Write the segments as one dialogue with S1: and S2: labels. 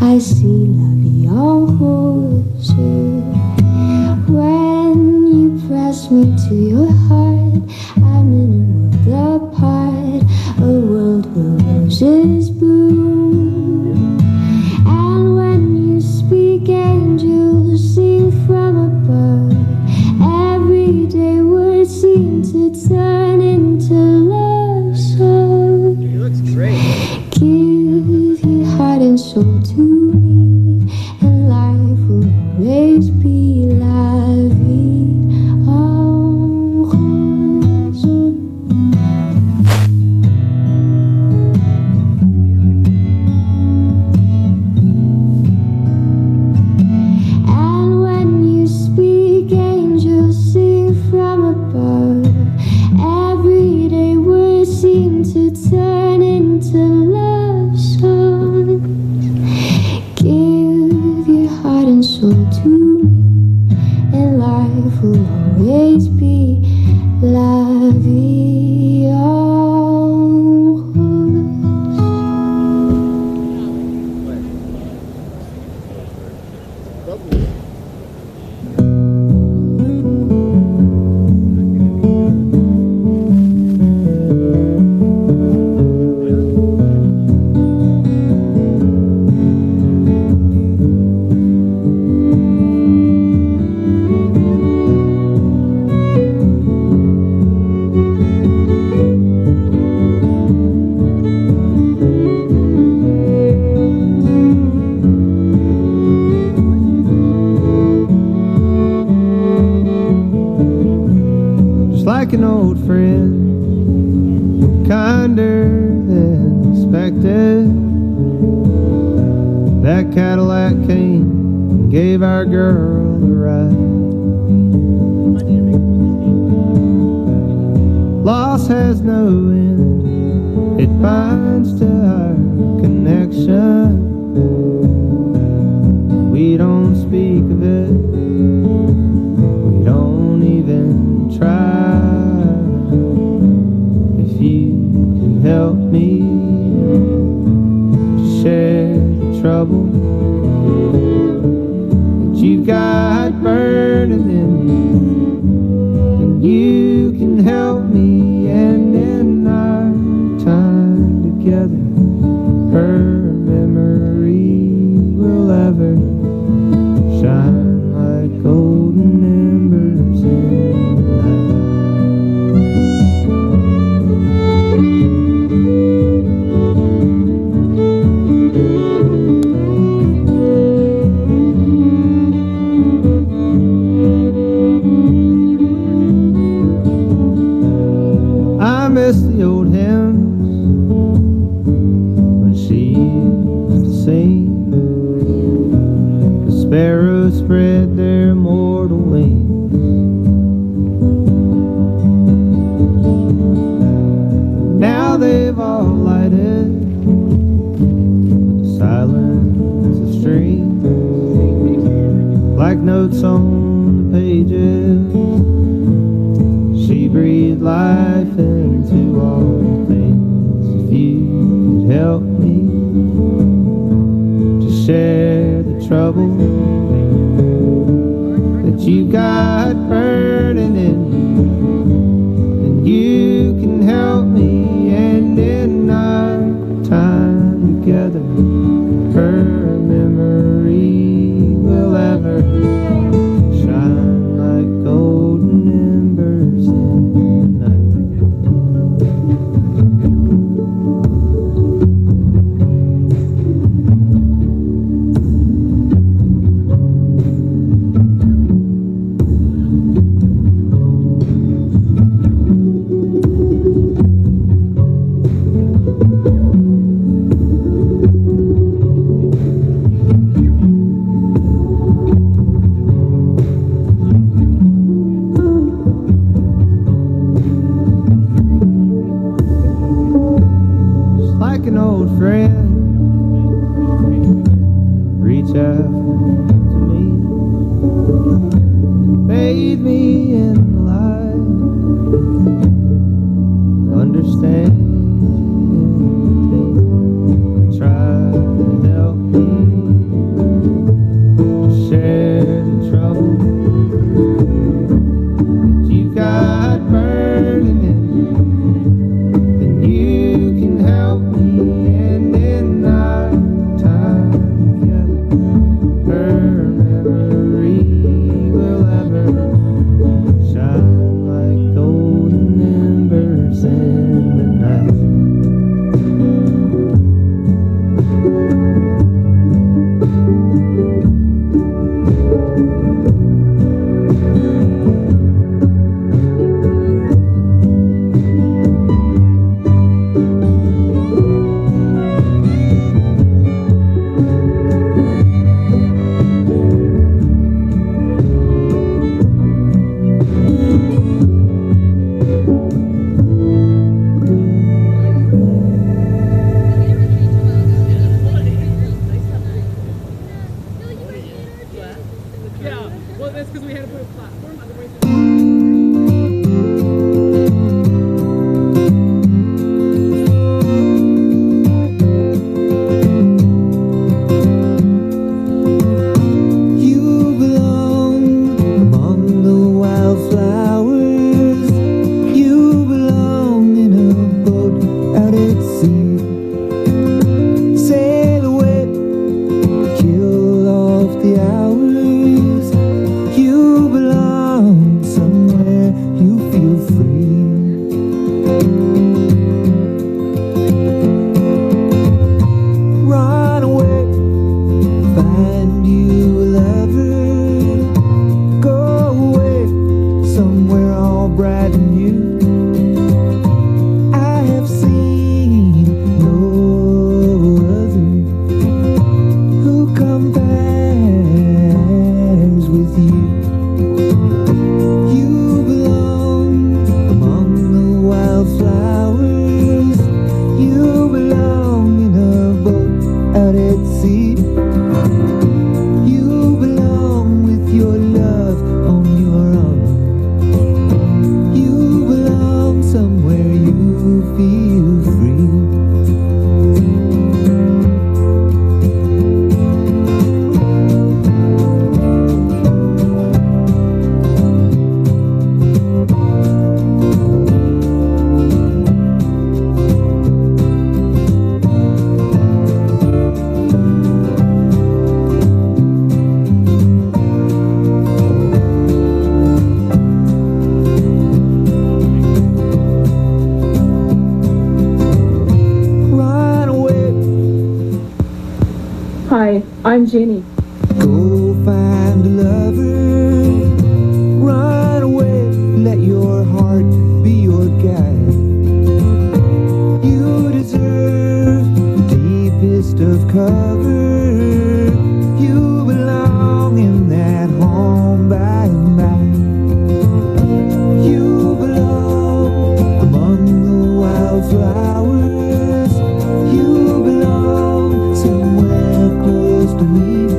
S1: I see la vie en rose. When you press me to your heart, I'm in a world apart, a world where roses bloom. And when you speak, angels sing from above. Everyday words seem to turn into love songs.
S2: He looks great.
S1: Give your heart and soul to me, and life will always be la vie en rose. And when you speak, angels sing from above. Everyday words seem to turn into love songs. Give your heart and soul to me, and life will always be la vie en rose.
S3: Just like an old friend, kinder than expected. That Cadillac came and gave our girl a ride. Loss has no end, it binds to our connection. We don't speak of it, we don't even try. If you could help me to share the trouble that you've got burning in you, then you can help me, and in our time together, her memory will ever shine like golden embers in the night. I miss the old hymns when she used to sing. The sparrows spread their mortal wings. Now they've all lighted with the silence of strings, like notes on the pages. She breathed life into all things. If you could help me to share the trouble that you got burning in you, then you can help me, and in our time together, her memory will ever shine like golden embers in the night. Like an old friend, reach out to me, bathe me in the light, understand, try to help me.
S2: it's because we had to put a platform otherwise. Hi, I'm Jenny.
S3: Go find a lover, run away, let your heart be your guide. You deserve the deepest of cover. You belong in that home by and by. You belong among the wildflowers. You belong somewhere close to me,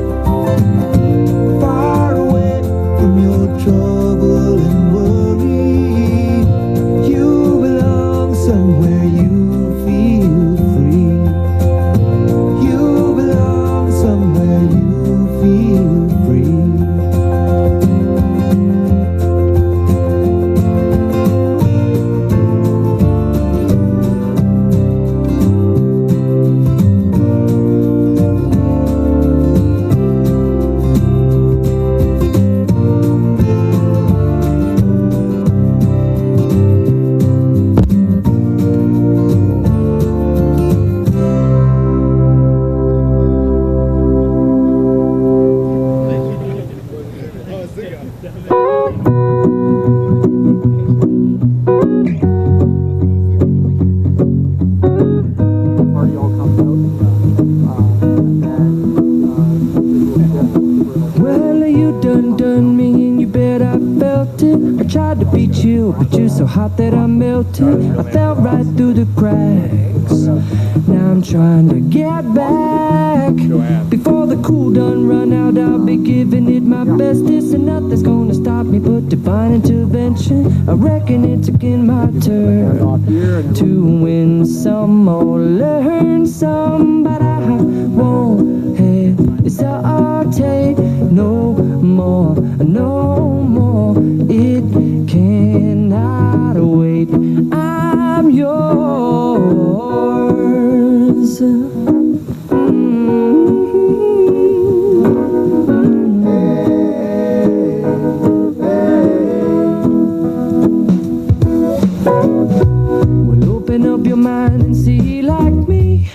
S3: far away from your trouble and worry. You belong somewhere you feel free. You belong somewhere you feel free. Well, you done me and you bet I felt it. I tried to beat you, but you're so hot that I melted. I fell right through the cracks. Now I'm trying to get back. Before the cool done run out, I'll be giving it my bestest, and nothing's gonna stop me but divine intervention. I reckon it's again my turn to win some or learn some, but I won't hesitate no more, no more. It cannot wait. I'm yours. Well, open up your mind and see like me.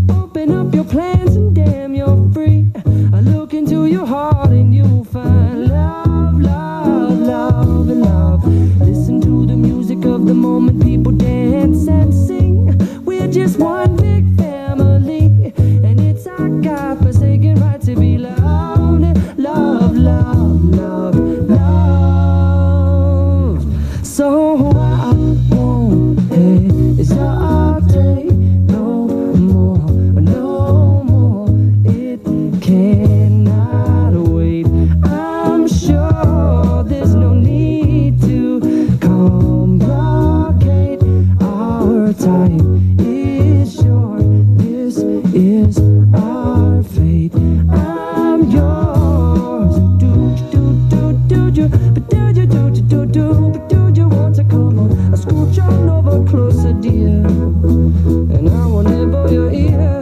S3: Open up your plans and damn, you're free. I look into your heart and you'll find love, love, love, and love. Listen to the music of the moment, people dance and sing. We're just one big family, and it's our God-forsaken right to be loved. Love, love, love, love. So I won't hesitate no more, no more. It cannot wait. I'm sure. wait. I'm yours. But do you want to come on? I scooch on over closer, dear, and I will nibble your ear.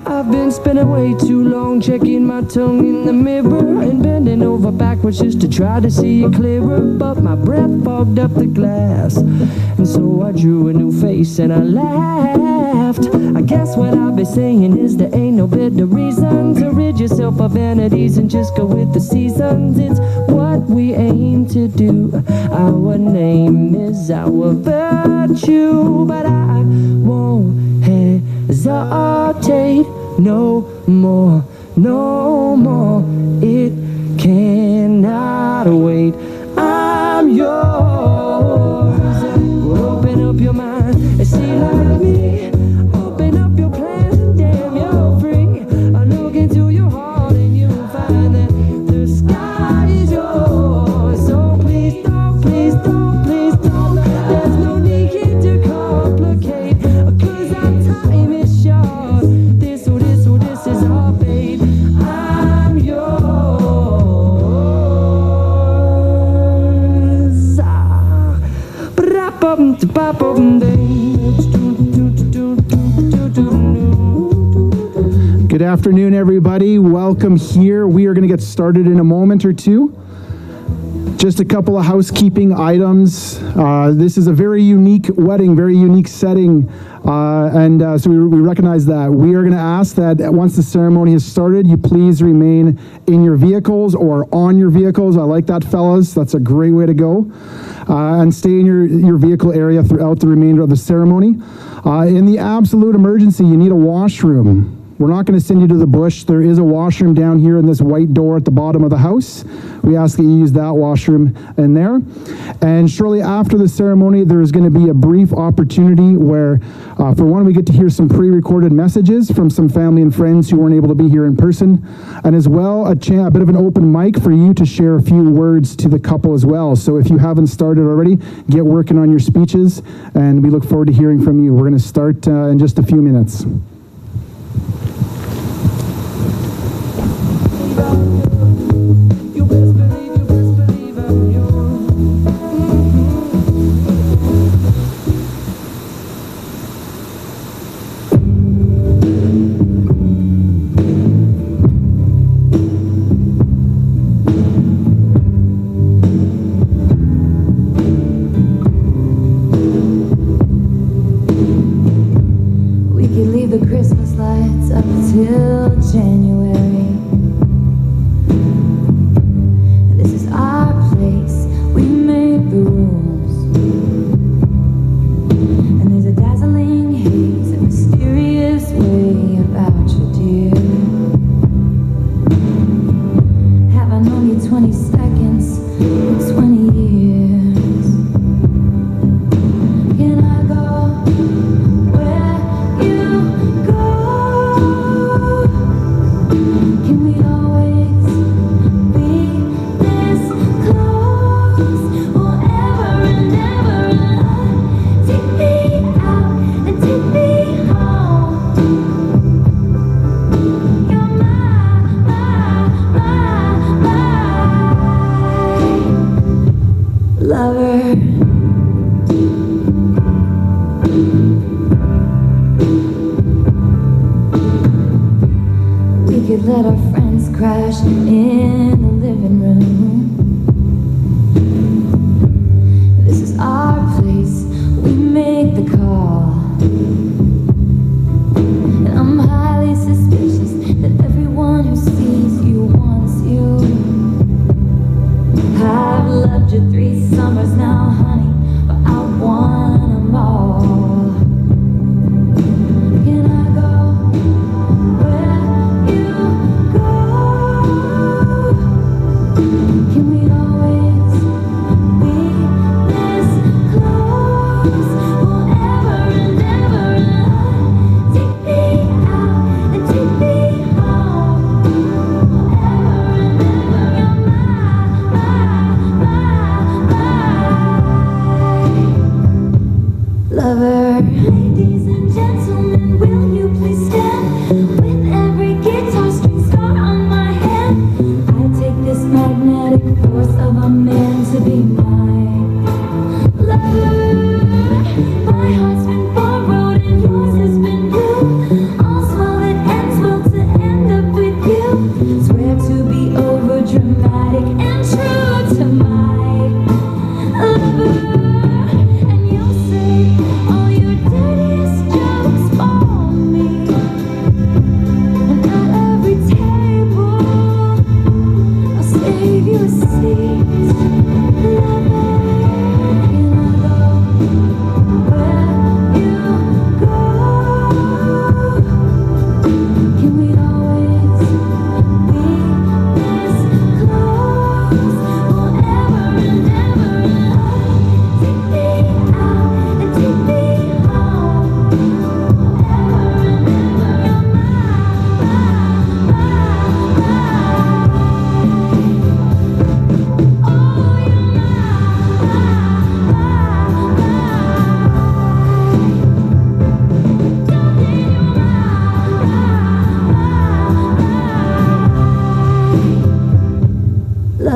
S3: I've been spending way too long checking my tongue in the mirror and bending over backwards just to try to see it clearer, but my breath fogged up the glass, and so I drew a new face and I laughed. I guess what I'll be saying is there ain't no better reason to rid yourself of vanities and just go with the seasons. It's what we aim to do. Our name is our virtue, but I won't hesitate no more, no more. It cannot wait. I'm yours. Open up your mind and see like me. Open up your plans and damn, you're free. I look into your heart and you'll find that the sky is yours. So please don't, please don't, please don't. There's no need here to complicate, 'cause our time is short. This is our fate. I'm yours. Good afternoon, everybody. Welcome here. We are going to get started in a moment or two. Just a couple of housekeeping items. This is a very unique wedding, very unique setting, so we recognize that. We are going to ask that once the ceremony has started, you please remain in your vehicles or on your vehicles. I like that, fellas. That's a great way to go. And stay in your vehicle area throughout the remainder of the ceremony. In the absolute emergency, you need a washroom. We're not going to send you to the bush. There is a washroom down here in this white door at the bottom of the house. We ask that you use that washroom in there. And shortly after the ceremony, there is going to be a brief opportunity where, for one, we get to hear some pre-recorded messages from some family and friends who weren't able to be here in person, and as well a bit of an open mic for you to share a few words to the couple as well. So if you haven't started already, get working on your speeches, and we look forward to hearing from you. We're going to start in just a few minutes.
S1: Till January. This is our place. We make the rules. And there's a dazzling haze, a mysterious way about you, dear. Have I known you 20 seconds, 20 years? Can I go where you go? Can we always be this close? Forever and ever and on. Take me out and take me home. You're my lover. We could let our friends crash in the living room. This is our place. We make the call. And I'm highly suspicious that everyone who sees you wants you. I've loved you 3 summers now, honey, but I want them all. Can I go where you go? Can we always be this close? Forever and ever and on. Take me out and take me home.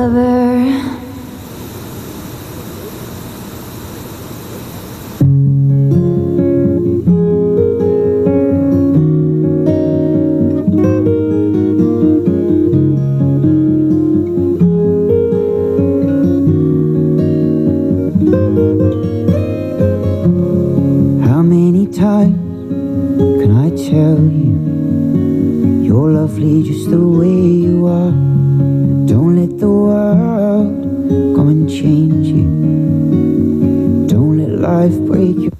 S1: lover.
S4: How many times can I tell you you're lovely just the way you are? Don't let the world come and change you. Don't let life break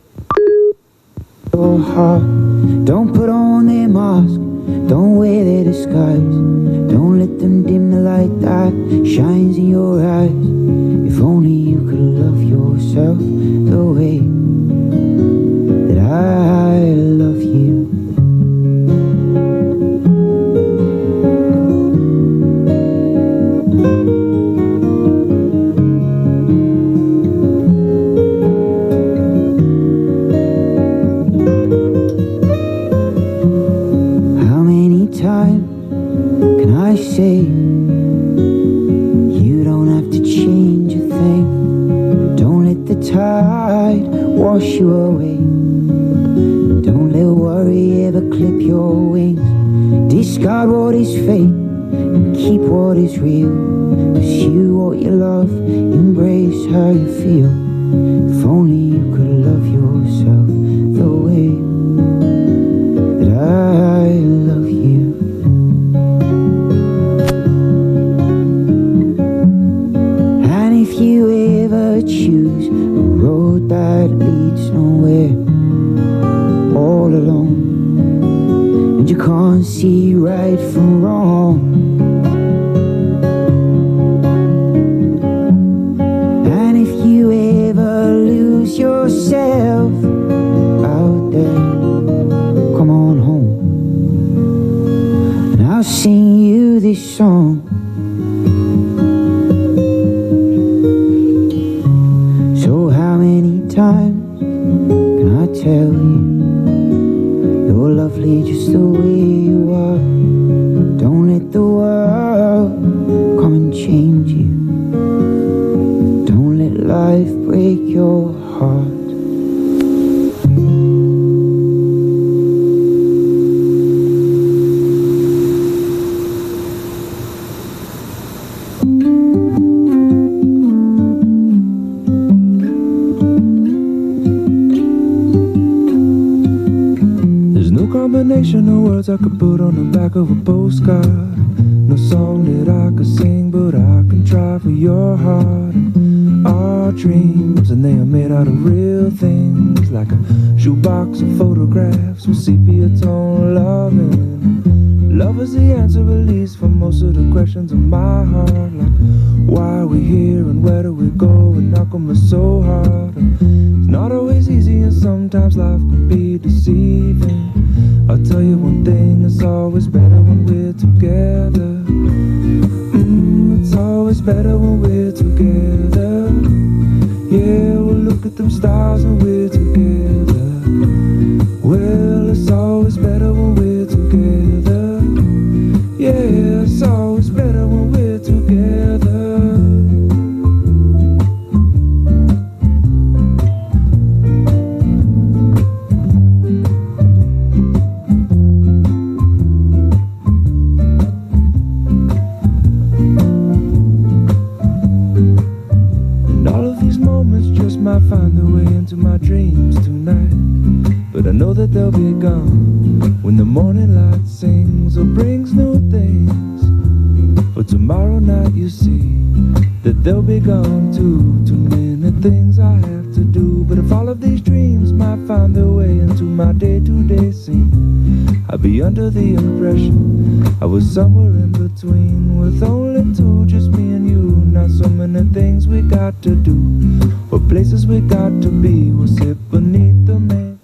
S4: your heart. Don't put on their mask, don't wear their disguise. Don't let them dim the light that shines in your eyes. If only you could love yourself the way that I love you. How many times can I say you don't have to change a thing? Don't let the tide wash you away. Don't let worry ever clip your wings. Discard what is fake and keep what is real. Pursue what you love, embrace how you feel. If only you could love yourself the way that I love you. And if you ever choose a road that leads nowhere, all alone, and you can't see right from wrong, and if you ever lose yourself out there, come on home and I'll sing you this song. So how many times can I tell you you're lovely just the way you are? Don't let the world come and change you. Don't let life break your heart.
S5: Combination of words I could put on the back of a postcard. No song that I could sing, but I can try for your heart. Our dreams, and they are made out of real things, like a shoebox of photographs with sepia tone loving. Love is the answer, at least, for most of the questions in my heart, like why are we here and where do we go, and how come it's so hard? It's not always easy, and sometimes life can be deceiving. I'll tell you one thing, it's always better when we're together. It's always better when we're together. Yeah, we'll look at them stars when we're together. Well, it's always better when we're together. Yeah, it's always better when we're together. Might find their way into my dreams tonight, but I know that they'll be gone when the morning light sings or brings new things. For tomorrow night you see that they'll be gone too. Too many things I have to do, but if all of these dreams might find their way into my day-to-day scene, I'd be under the impression I was somewhere in between, with only two, just me and you. Not so many things we got to do, or places we got to be. We'll sit beneath the main.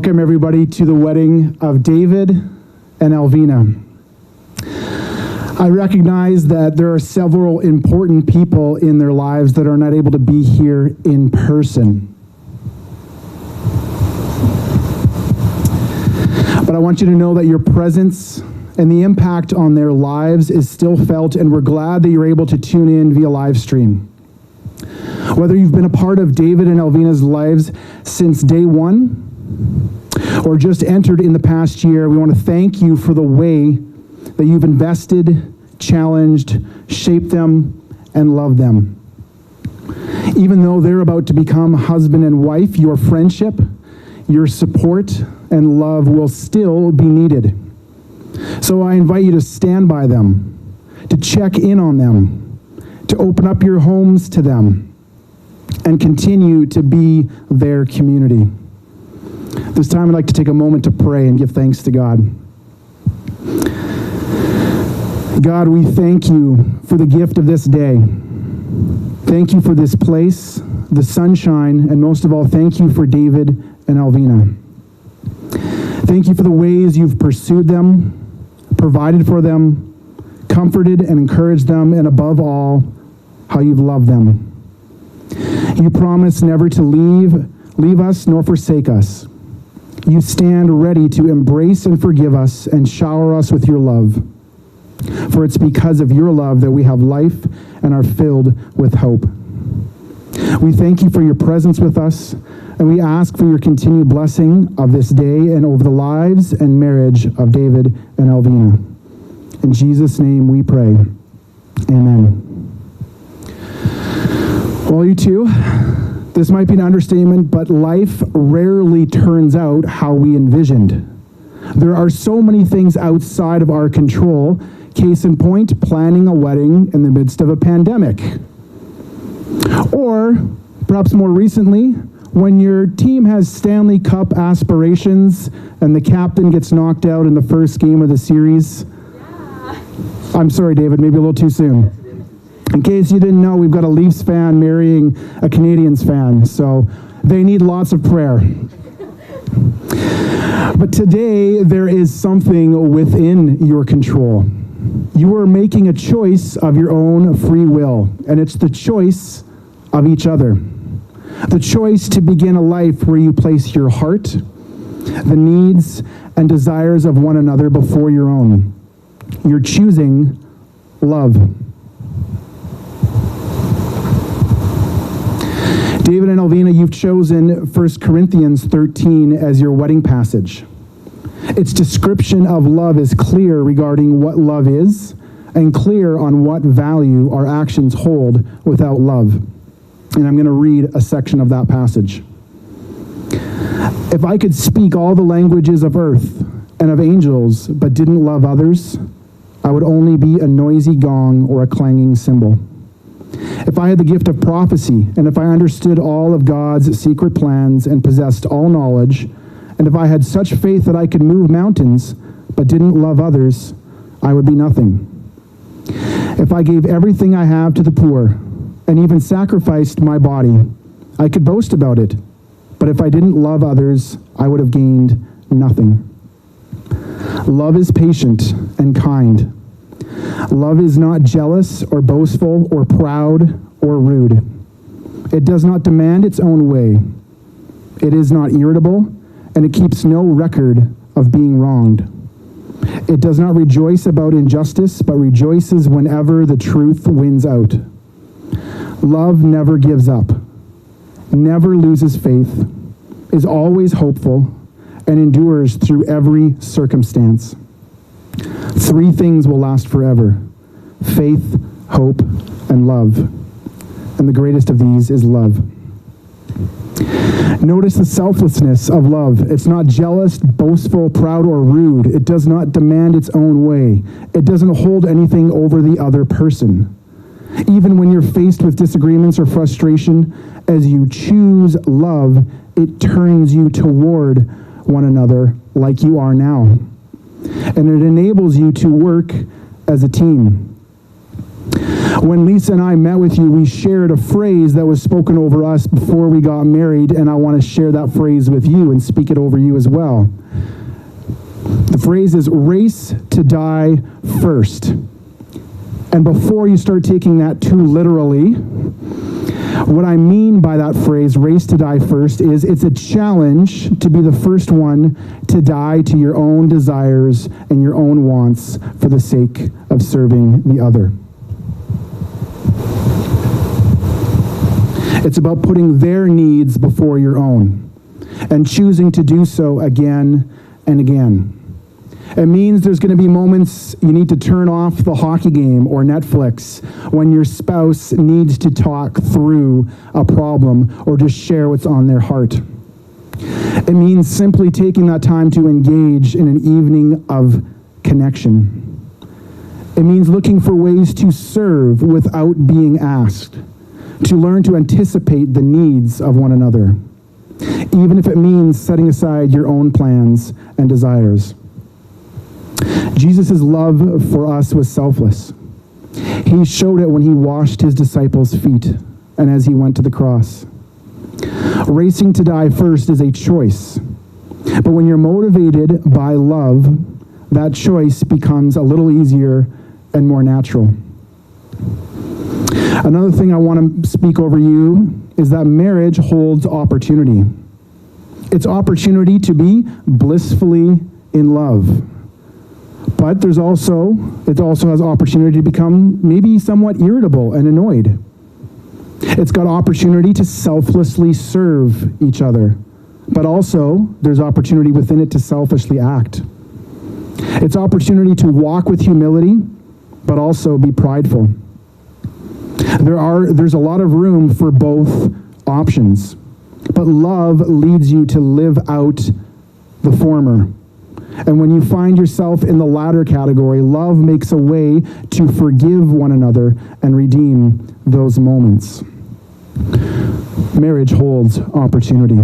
S6: welcome everybody to the wedding of David and Alvina. I recognize that there are several important people in their lives that are not able to be here in person. But I want you to know that your presence and the impact on their lives is still felt, and we're glad that you're able to tune in via live stream. Whether you've been a part of David and Alvina's lives since day one, or just entered in the past year, we want to thank you for the way that you've invested, challenged, shaped them, and loved them. Even though they're about to become husband and wife, your friendship, your support, and love will still be needed. So I invite you to stand by them, to check in on them, to open up your homes to them, and continue to be their community. This time I'd like to take a moment to pray and give thanks to God. God, we thank you for the gift of this day. Thank you for this place, the sunshine, and most of all, thank you for David and Alvina. Thank you for the ways you've pursued them, provided for them, comforted and encouraged them, and above all, how you've loved them. You promise never to leave us nor forsake us. You stand ready to embrace and forgive us and shower us with your love. For it's because of your love that we have life and are filled with hope. We thank you for your presence with us, and we ask for your continued blessing of this day and over the lives and marriage of David and Alvina. In Jesus' name we pray. Amen. Well, you two, this might be an understatement, but life rarely turns out how we envisioned. There are so many things outside of our control. Case in point, planning a wedding in the midst of a pandemic. Or, perhaps more recently, when your team has Stanley Cup aspirations and the captain gets knocked out in the first game of the series. Yeah. I'm sorry, David, maybe a little too soon. In case you didn't know, we've got a Leafs fan marrying a Canadiens fan, so they need lots of prayer. But today, there is something within your control. You are making a choice of your own free will, and it's the choice of each other. The choice to begin a life where you place your heart, the needs and desires of one another before your own. You're choosing love. David and Alvina, you've chosen 1 Corinthians 13 as your wedding passage. Its description of love is clear regarding what love is, and clear on what value our actions hold without love. And I'm going to read a section of that passage. If I could speak all the languages of earth and of angels, but didn't love others, I would only be a noisy gong or a clanging cymbal. If I had the gift of prophecy, and if I understood all of God's secret plans and possessed all knowledge, and if I had such faith that I could move mountains, but didn't love others, I would be nothing. If I gave everything I have to the poor, and even sacrificed my body, I could boast about it. But if I didn't love others, I would have gained nothing. Love is patient and kind. Love is not jealous or boastful or proud or rude. It does not demand its own way. It is not irritable, and it keeps no record of being wronged. It does not rejoice about injustice, but rejoices whenever the truth wins out. Love never gives up, never loses faith, is always hopeful, and endures through every circumstance. 3 things will last forever: faith, hope, and love. And the greatest of these is love. Notice the selflessness of love. It's not jealous, boastful, proud, or rude. It does not demand its own way. It doesn't hold anything over the other person. Even when you're faced with disagreements or frustration, as you choose love, it turns you toward one another like you are now. And it enables you to work as a team. When Lisa and I met with you, we shared a phrase that was spoken over us before we got married, and I want to share that phrase with you and speak it over you as well. The phrase is race to die first. And before you start taking that too literally, what I mean by that phrase, race to die first, is it's a challenge to be the first one to die to your own desires and your own wants for the sake of serving the other. It's about putting their needs before your own and choosing to do so again and again. It means there's going to be moments you need to turn off the hockey game or Netflix when your spouse needs to talk through a problem or just share what's on their heart. It means simply taking that time to engage in an evening of connection. It means looking for ways to serve without being asked, to learn to anticipate the needs of one another, even if it means setting aside your own plans and desires. Jesus' love for us was selfless. He showed it when he washed his disciples' feet and as he went to the cross. Racing to die first is a choice. But when you're motivated by love, that choice becomes a little easier and more natural. Another thing I want to speak over you is that marriage holds opportunity. It's opportunity to be blissfully in love. But it also has opportunity to become maybe somewhat irritable and annoyed. It's got opportunity to selflessly serve each other, but also there's opportunity within it to selfishly act. It's opportunity to walk with humility, but also be prideful. There's a lot of room for both options, but love leads you to live out the former. And when you find yourself in the latter category, love makes a way to forgive one another and redeem those moments. Marriage holds opportunity.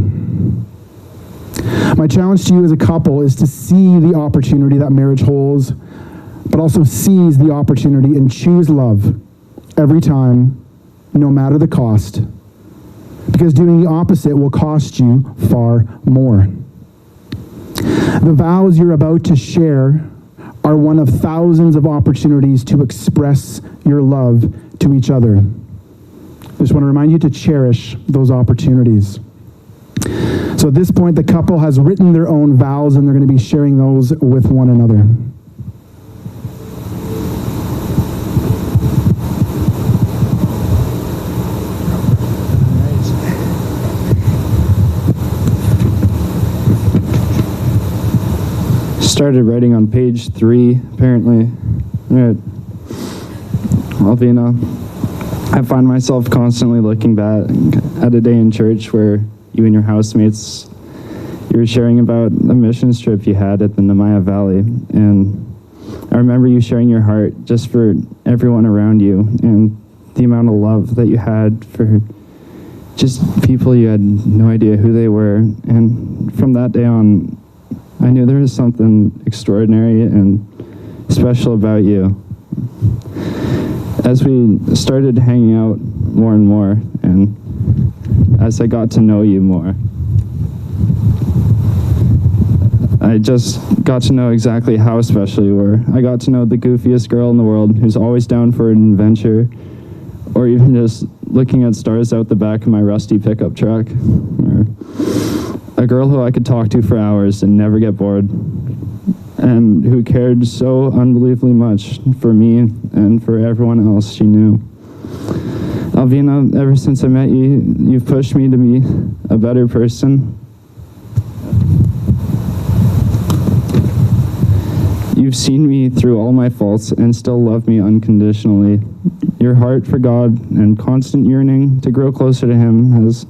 S6: My challenge to you as a couple is to see the opportunity that marriage holds, but also seize the opportunity and choose love every time, no matter the cost. Because doing the opposite will cost you far more. The vows you're about to share are one of thousands of opportunities to express your love to each other. I just want to remind you to cherish those opportunities. So at this point, the couple has written their own vows, and they're going to be sharing those with one another.
S7: Started writing on page 3, apparently. Right. Alvina, I find myself constantly looking back at a day in church where you and your housemates, you were sharing about a mission trip you had at the Nemaya Valley. And I remember you sharing your heart just for everyone around you and the amount of love that you had for just people you had no idea who they were. And from that day on, I knew there was something extraordinary and special about you. As we started hanging out more and more, and as I got to know you more, I just got to know exactly how special you were. I got to know the goofiest girl in the world who's always down for an adventure, or even just looking at stars out the back of my rusty pickup truck, or a girl who I could talk to for hours and never get bored, and who cared so unbelievably much for me and for everyone else she knew. Alvina, ever since I met you, you've pushed me to be a better person. You've seen me through all my faults and still love me unconditionally. Your heart for God and constant yearning to grow closer to Him has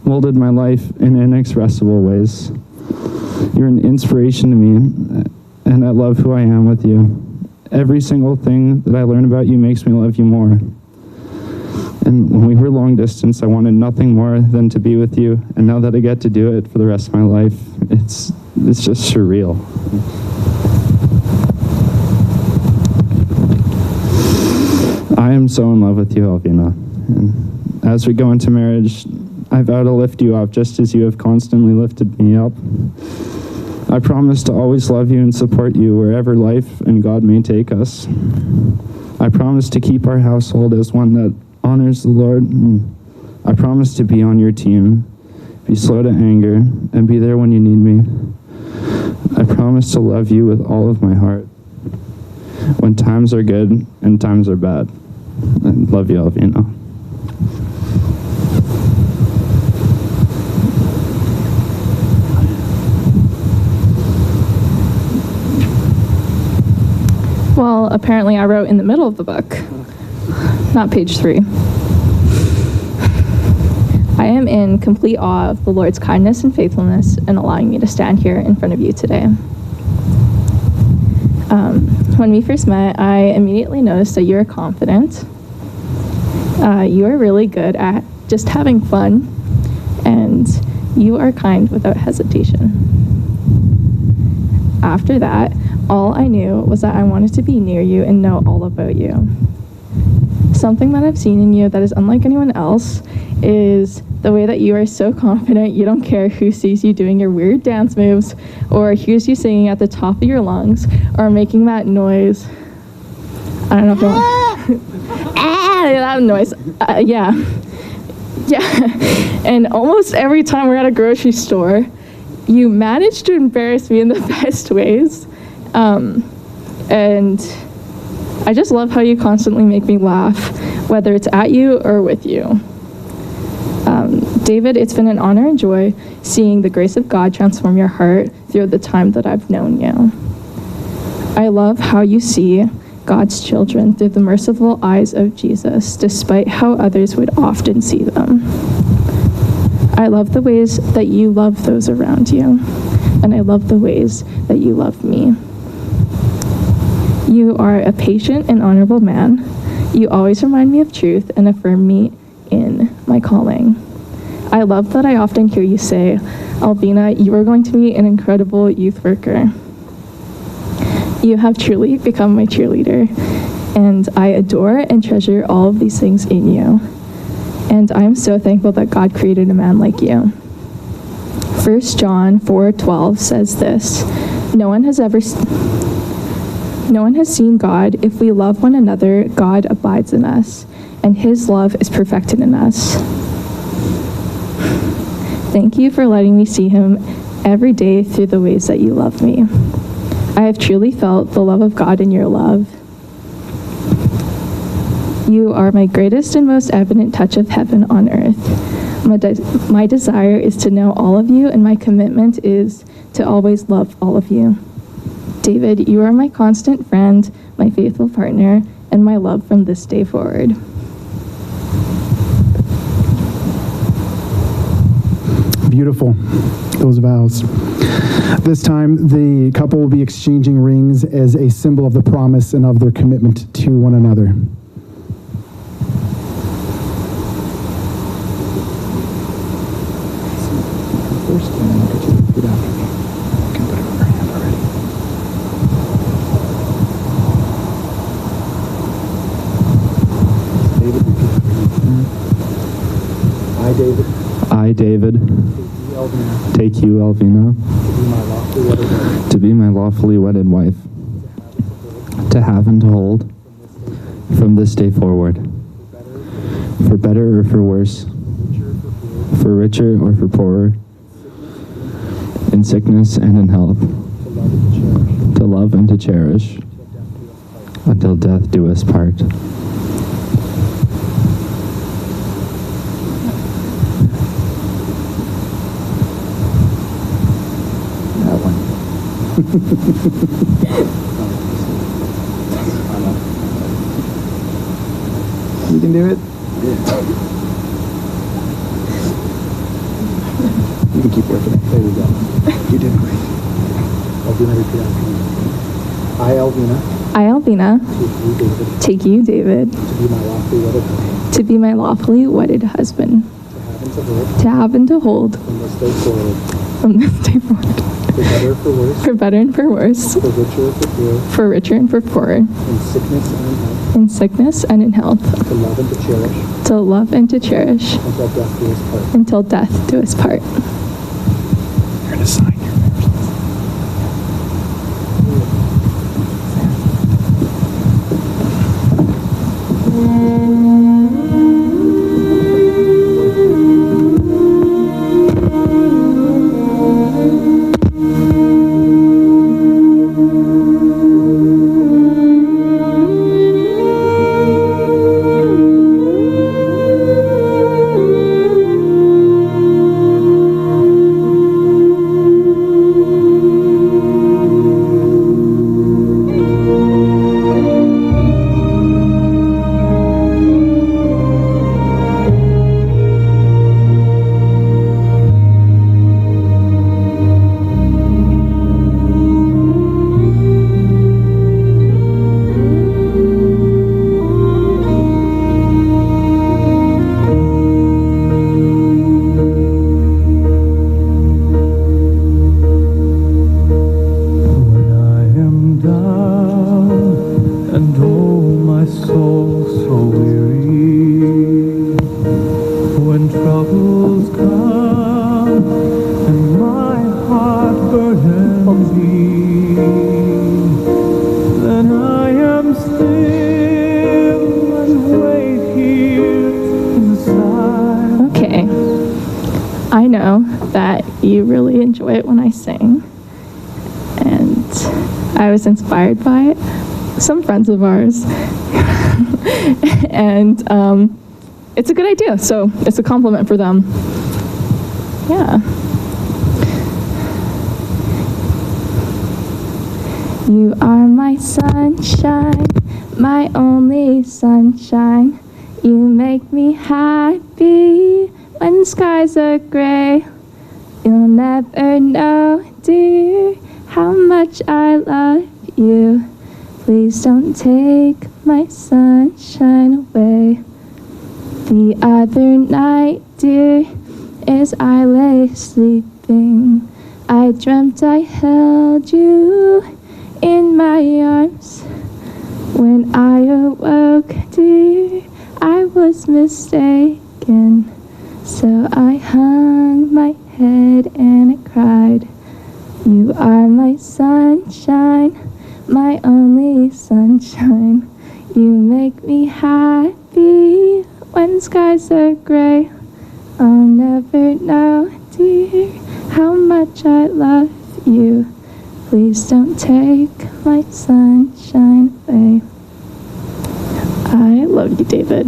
S7: molded my life in inexpressible ways. You're an inspiration to me, and I love who I am with you. Every single thing that I learn about you makes me love you more. And when we were long distance, I wanted nothing more than to be with you, and now that I get to do it for the rest of my life, it's just surreal. I am I'm so in love with you, Alvina. And as we go into marriage, I vow to lift you up just as you have constantly lifted me up. I promise to always love you and support you wherever life and God may take us. I promise to keep our household as one that honors the Lord. I promise to be on your team, be slow to anger, and be there when you need me. I promise to love you with all of my heart, when times are good and times are bad. I love you, Alvina.
S2: Well, apparently I wrote in the middle of the book, not page 3. I am in complete awe of the Lord's kindness and faithfulness in allowing me to stand here in front of you today. When we first met, I immediately noticed that you are confident. You are really good at just having fun, and you are kind without hesitation. After that, all I knew was that I wanted to be near you and know all about you. Something that I've seen in you that is unlike anyone else is the way that you are so confident you don't care who sees you doing your weird dance moves or hears you singing at the top of your lungs or making that noise. I don't know if you want... that noise. Yeah. And almost every time we're at a grocery store, you manage to embarrass me in the best ways. And I just love how you constantly make me laugh, whether it's at you or with you. David, it's been an honor and joy seeing the grace of God transform your heart through the time that I've known you. I love how you see God's children through the merciful eyes of Jesus, despite how others would often see them. I love the ways that you love those around you, and I love the ways that you love me. You are a patient and honorable man. You always remind me of truth and affirm me in my calling. I love that I often hear you say, Alvina, you are going to be an incredible youth worker. You have truly become my cheerleader, and I adore and treasure all of these things in you. And I am so thankful that God created a man like you. 1 John 4:12 says this, No one has seen God. If we love one another, God abides in us, and his love is perfected in us. Thank you for letting me see him every day through the ways that you love me. I have truly felt the love of God in your love. You are my greatest and most evident touch of heaven on earth. My desire is to know all of you, and my commitment is to always love all of you. David, you are my constant friend, my faithful partner, and my love from this day forward.
S6: Beautiful, those vows. This time, the couple will be exchanging rings as a symbol of the promise and of their commitment to one another. First, and then I'll get you to get out. You can put it on her hand already. David, repeat after me. I, David, take you, Alvina, to be my lawfully wedded wife, to have and to hold, from this day forward, for better or for worse, for richer or for poorer, in sickness and in health, to love and to cherish, until death do us part. You can do it? Yeah. You can keep working it. There we go. You did great. Alvina, repeat after me. I, Alvina, take you, David, to be my lawfully wedded husband, to have and to hold, from this day forward. For better or for worse. For better and for worse. For richer or for poorer. For richer and for poorer. In sickness and in health.
S2: in sickness and in health,
S6: to love and to cherish,
S2: to love and to cherish,
S6: until death do us part.
S2: until death do us part.
S6: You're going to sign your marriage license.
S2: Okay, I know that you really enjoy it when I sing, and I was inspired by it. Some friends of ours, and it's a good idea, so it's a compliment for them. Yeah. You are my sunshine, my only sunshine. You make me happy when skies are gray. You'll never know, dear, how much I love you. Please don't take my sunshine away. The other night, dear, as I lay sleeping, I dreamt I held you in my arms. When I awoke, dear, I was mistaken. So I hung my head and I cried. You are my sunshine, my only sunshine. You make me happy when skies are gray. I'll never know, dear, how much I love you. Please don't take my sunshine away. I love you, David.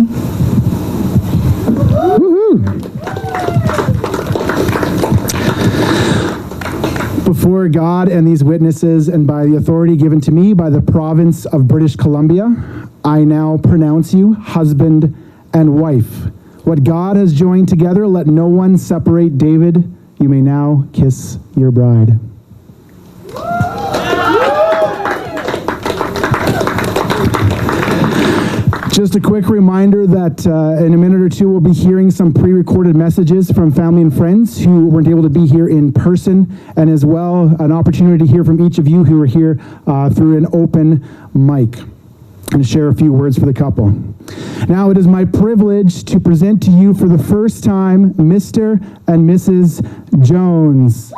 S6: Before God and these witnesses, and by the authority given to me by the province of British Columbia, I now pronounce you husband and wife. What God has joined together, let no one separate. David, you may now kiss your bride. Just a quick reminder that in a minute or two we'll be hearing some pre-recorded messages from family and friends who weren't able to be here in person, and as well an opportunity to hear from each of you who are here through an open mic, and to share a few words for the couple. Now it is my privilege to present to you for the first time Mr. and Mrs. Jones.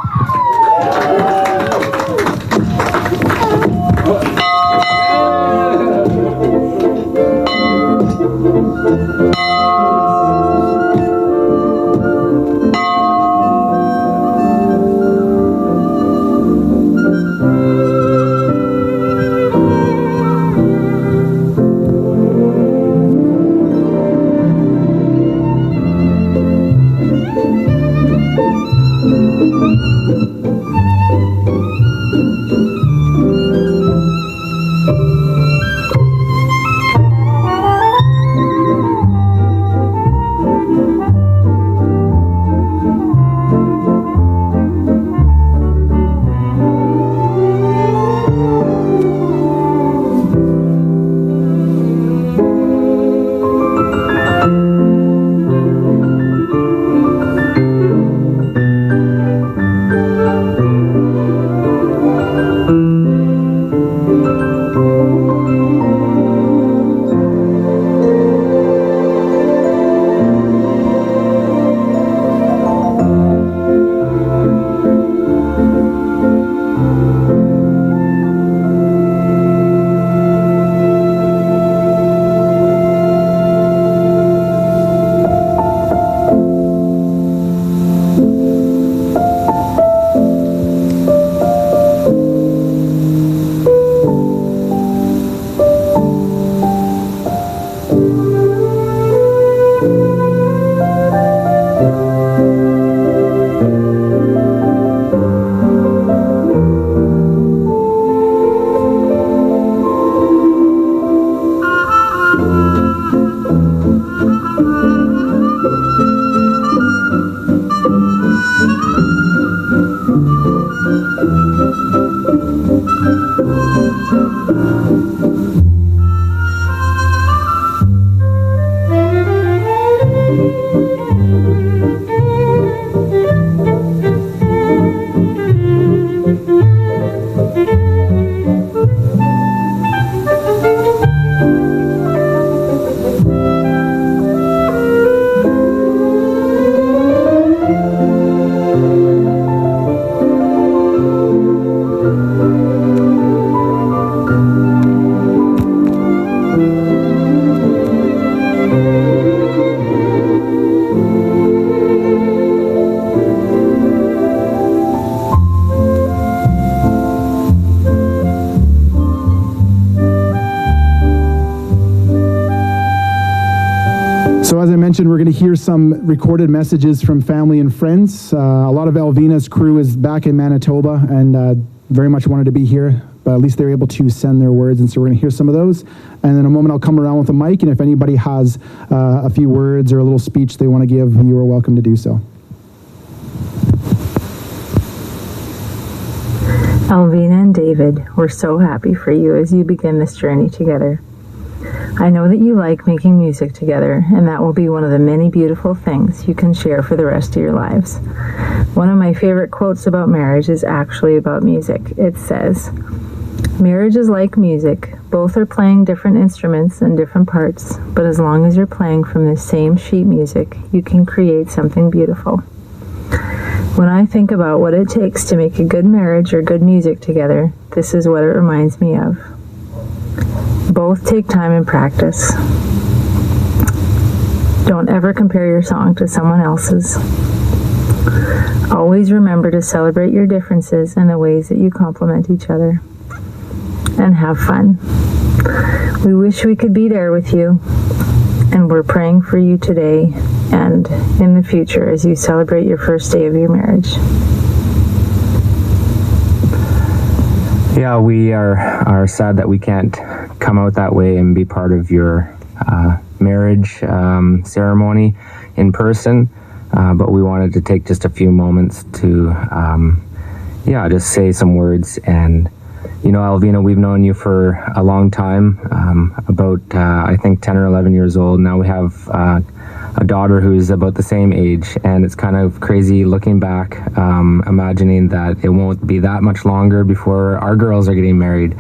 S6: mentioned, we're going to hear some recorded messages from family and friends. A lot of Alvina's crew is back in Manitoba and very much wanted to be here, but at least they're able to send their words, and so we're going to hear some of those. And in a moment, I'll come around with a mic, and if anybody has a few words or a little speech they want to give, you are welcome to do so.
S8: Alvina and David, we're so happy for you as you begin this journey together. I know that you like making music together, and that will be one of the many beautiful things you can share for the rest of your lives. One of my favorite quotes about marriage is actually about music. It says, "Marriage is like music. Both are playing different instruments and different parts, but as long as you're playing from the same sheet music, you can create something beautiful." When I think about what it takes to make a good marriage or good music together, this is what it reminds me of. Both take time and practice. Don't ever compare your song to someone else's. Always remember to celebrate your differences and the ways that you complement each other. And have fun. We wish we could be there with you, and we're praying for you today and in the future as you celebrate your first day of your marriage.
S9: Yeah, we are sad that we can't come out that way and be part of your marriage ceremony in person, but we wanted to take just a few moments to just say some words. And Alvina, we've known you for a long time, about I think 10 or 11 years old. Now we have a daughter who's about the same age, and it's kind of crazy looking back, imagining that it won't be that much longer before our girls are getting married.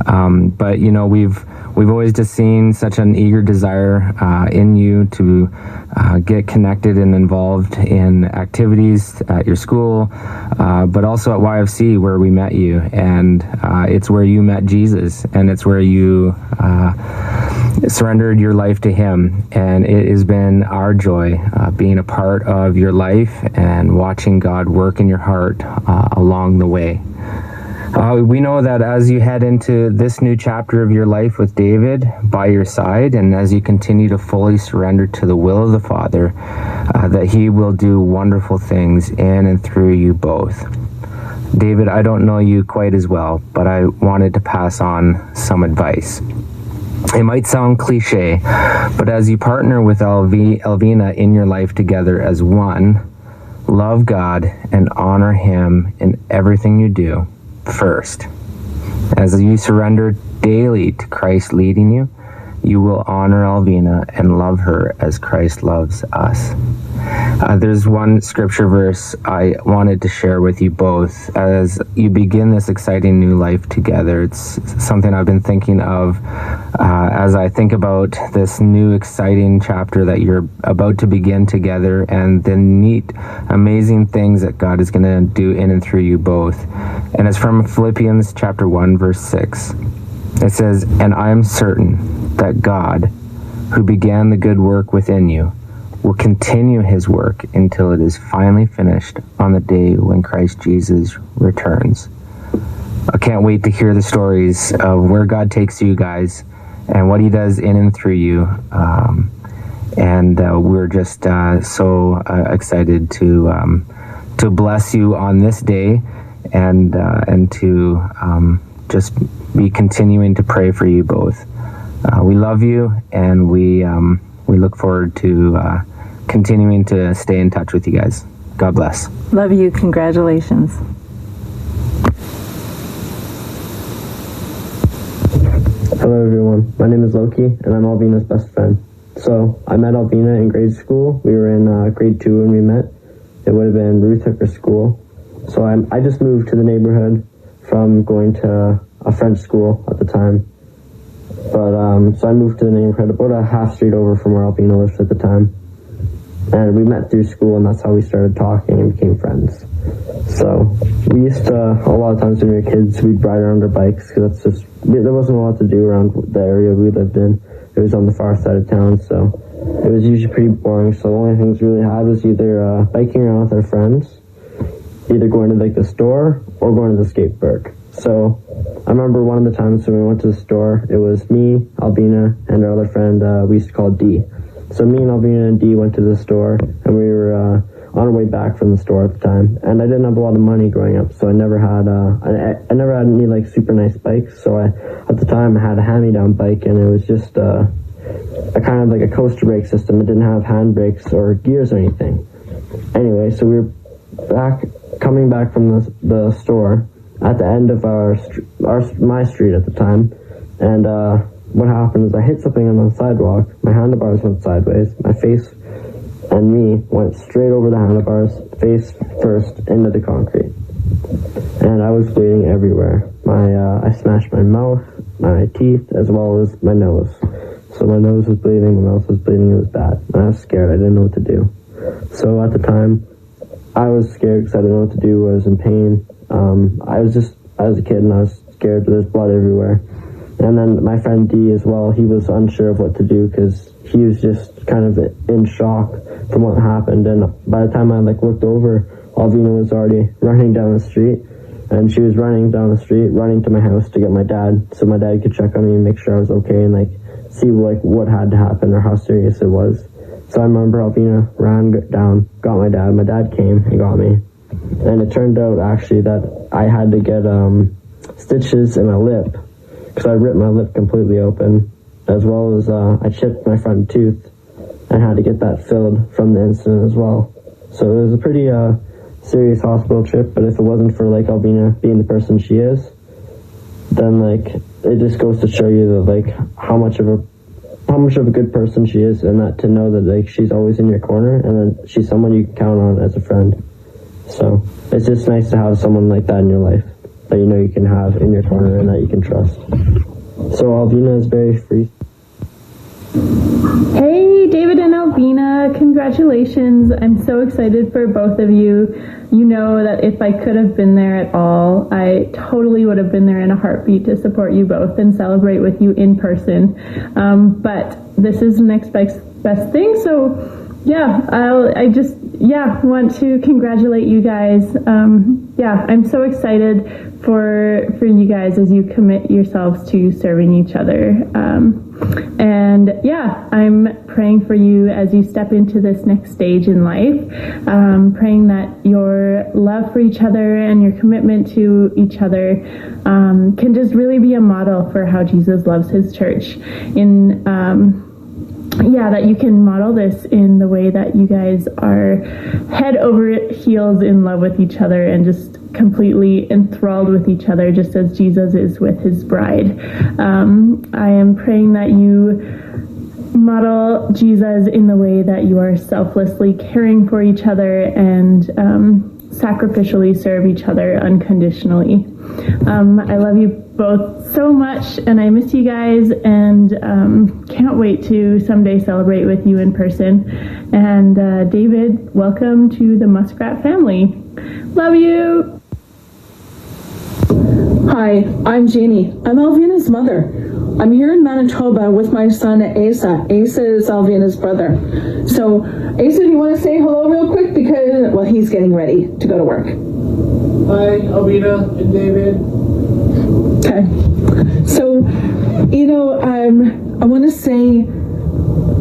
S9: But we've always just seen such an eager desire in you to get connected and involved in activities at your school, but also at YFC where we met you, and it's where you met Jesus, and it's where you surrendered your life to him. And it has been our joy being a part of your life and watching God work in your heart along the way. We know that as you head into this new chapter of your life with David by your side, and as you continue to fully surrender to the will of the Father, that he will do wonderful things in and through you both. David, I don't know you quite as well, but I wanted to pass on some advice. It might sound cliche, but as you partner with Alvina in your life together as one, love God and honor him in everything you do first. As you surrender daily to Christ leading you, you will honor Alvina and love her as Christ loves us. There's one scripture verse I wanted to share with you both as you begin this exciting new life together. It's something I've been thinking of as I think about this new exciting chapter that you're about to begin together, and the neat, amazing things that God is going to do in and through you both. And it's from Philippians chapter 1, verse 6. It says, "And I am certain that God, who began the good work within you, will continue his work until it is finally finished on the day when Christ Jesus returns." I can't wait to hear the stories of where God takes you guys and what he does in and through you. We're just so excited to bless you on this day and to just be continuing to pray for you both. We love you, and we look forward to continuing to stay in touch with you guys. God bless.
S8: Love you. Congratulations.
S10: Hello everyone, my name is Loki, and I'm Alvina's best friend. So, I met Alvina in grade school. We were in grade 2 when we met. It would have been Ruth Hooker School. So I just moved to the neighborhood from going to a French school at the time. But, so I moved to the neighborhood about a half street over from where Alvina lived at the time. And we met through school, and that's how we started talking and became friends. So we used to, a lot of times when we were kids, we'd ride around our bikes, because there wasn't a lot to do around the area we lived in. It was on the far side of town, so it was usually pretty boring. So the only things we really had was either biking around with our friends, either going to like the store or going to the skate park. So I remember one of the times when we went to the store, it was me, Alvina, and our other friend we used to call D. So me and Alvina and Dee went to the store, and we were on our way back from the store at the time. And I didn't have a lot of money growing up, so I never had I never had any like super nice bikes. So at the time I had a hand-me-down bike, and it was just a kind of like a coaster brake system. It didn't have hand brakes or gears or anything. Anyway, so we were coming back from the store at the end of my street at the time, and what happened is I hit something on the sidewalk. My handlebars went sideways. My face and me went straight over the handlebars, face first into the concrete, and I was bleeding everywhere. I smashed my mouth, my teeth, as well as my nose. So my nose was bleeding, my mouth was bleeding. It was bad. I was scared. I didn't know what to do. So at the time, I was scared because I didn't know what to do. I was in pain. I was a kid, and I was scared. There's blood everywhere. And then my friend D as well, he was unsure of what to do because he was just kind of in shock from what happened. And by the time I looked over, Alvina was already running down the street, and she was running down the street, running to my house to get my dad, so my dad could check on me and make sure I was okay and see what had to happen or how serious it was. So I remember Alvina ran down, got my dad. My dad came and got me, and it turned out actually that I had to get stitches in my lip, because I ripped my lip completely open, as well as I chipped my front tooth and had to get that filled from the incident as well. So it was a pretty serious hospital trip, but if it wasn't for Alvina being the person she is, then it just goes to show you that how much of a good person she is, and that to know that she's always in your corner, and that she's someone you can count on as a friend. So it's just nice to have someone like that in your life that you can have in your corner and that you can trust. So Alvina is very free.
S11: Hey, David and Alvina, congratulations. I'm so excited for both of you. You know that if I could have been there at all, I totally would have been there in a heartbeat to support you both and celebrate with you in person. But this is the next best thing. So yeah, I want to congratulate you guys. I'm so excited for you guys as you commit yourselves to serving each other. I'm praying for you as you step into this next stage in life, praying that your love for each other and your commitment to each other can just really be a model for how Jesus loves his church. That you can model this in the way that you guys are head over heels in love with each other and just completely enthralled with each other, just as Jesus is with his bride. I am praying that you model Jesus in the way that you are selflessly caring for each other and sacrificially serve each other unconditionally. I love you both so much, and I miss you guys, and can't wait to someday celebrate with you in person. And David, welcome to the Muskrat family. Love you.
S12: Hi, I'm Jeannie. I'm Alvina's mother. I'm here in Manitoba with my son Asa. Asa is Alvina's brother. So, Asa, do you want to say hello real quick? Because, well, he's getting ready to go to work.
S13: Hi, Alvina and David.
S12: Okay. So,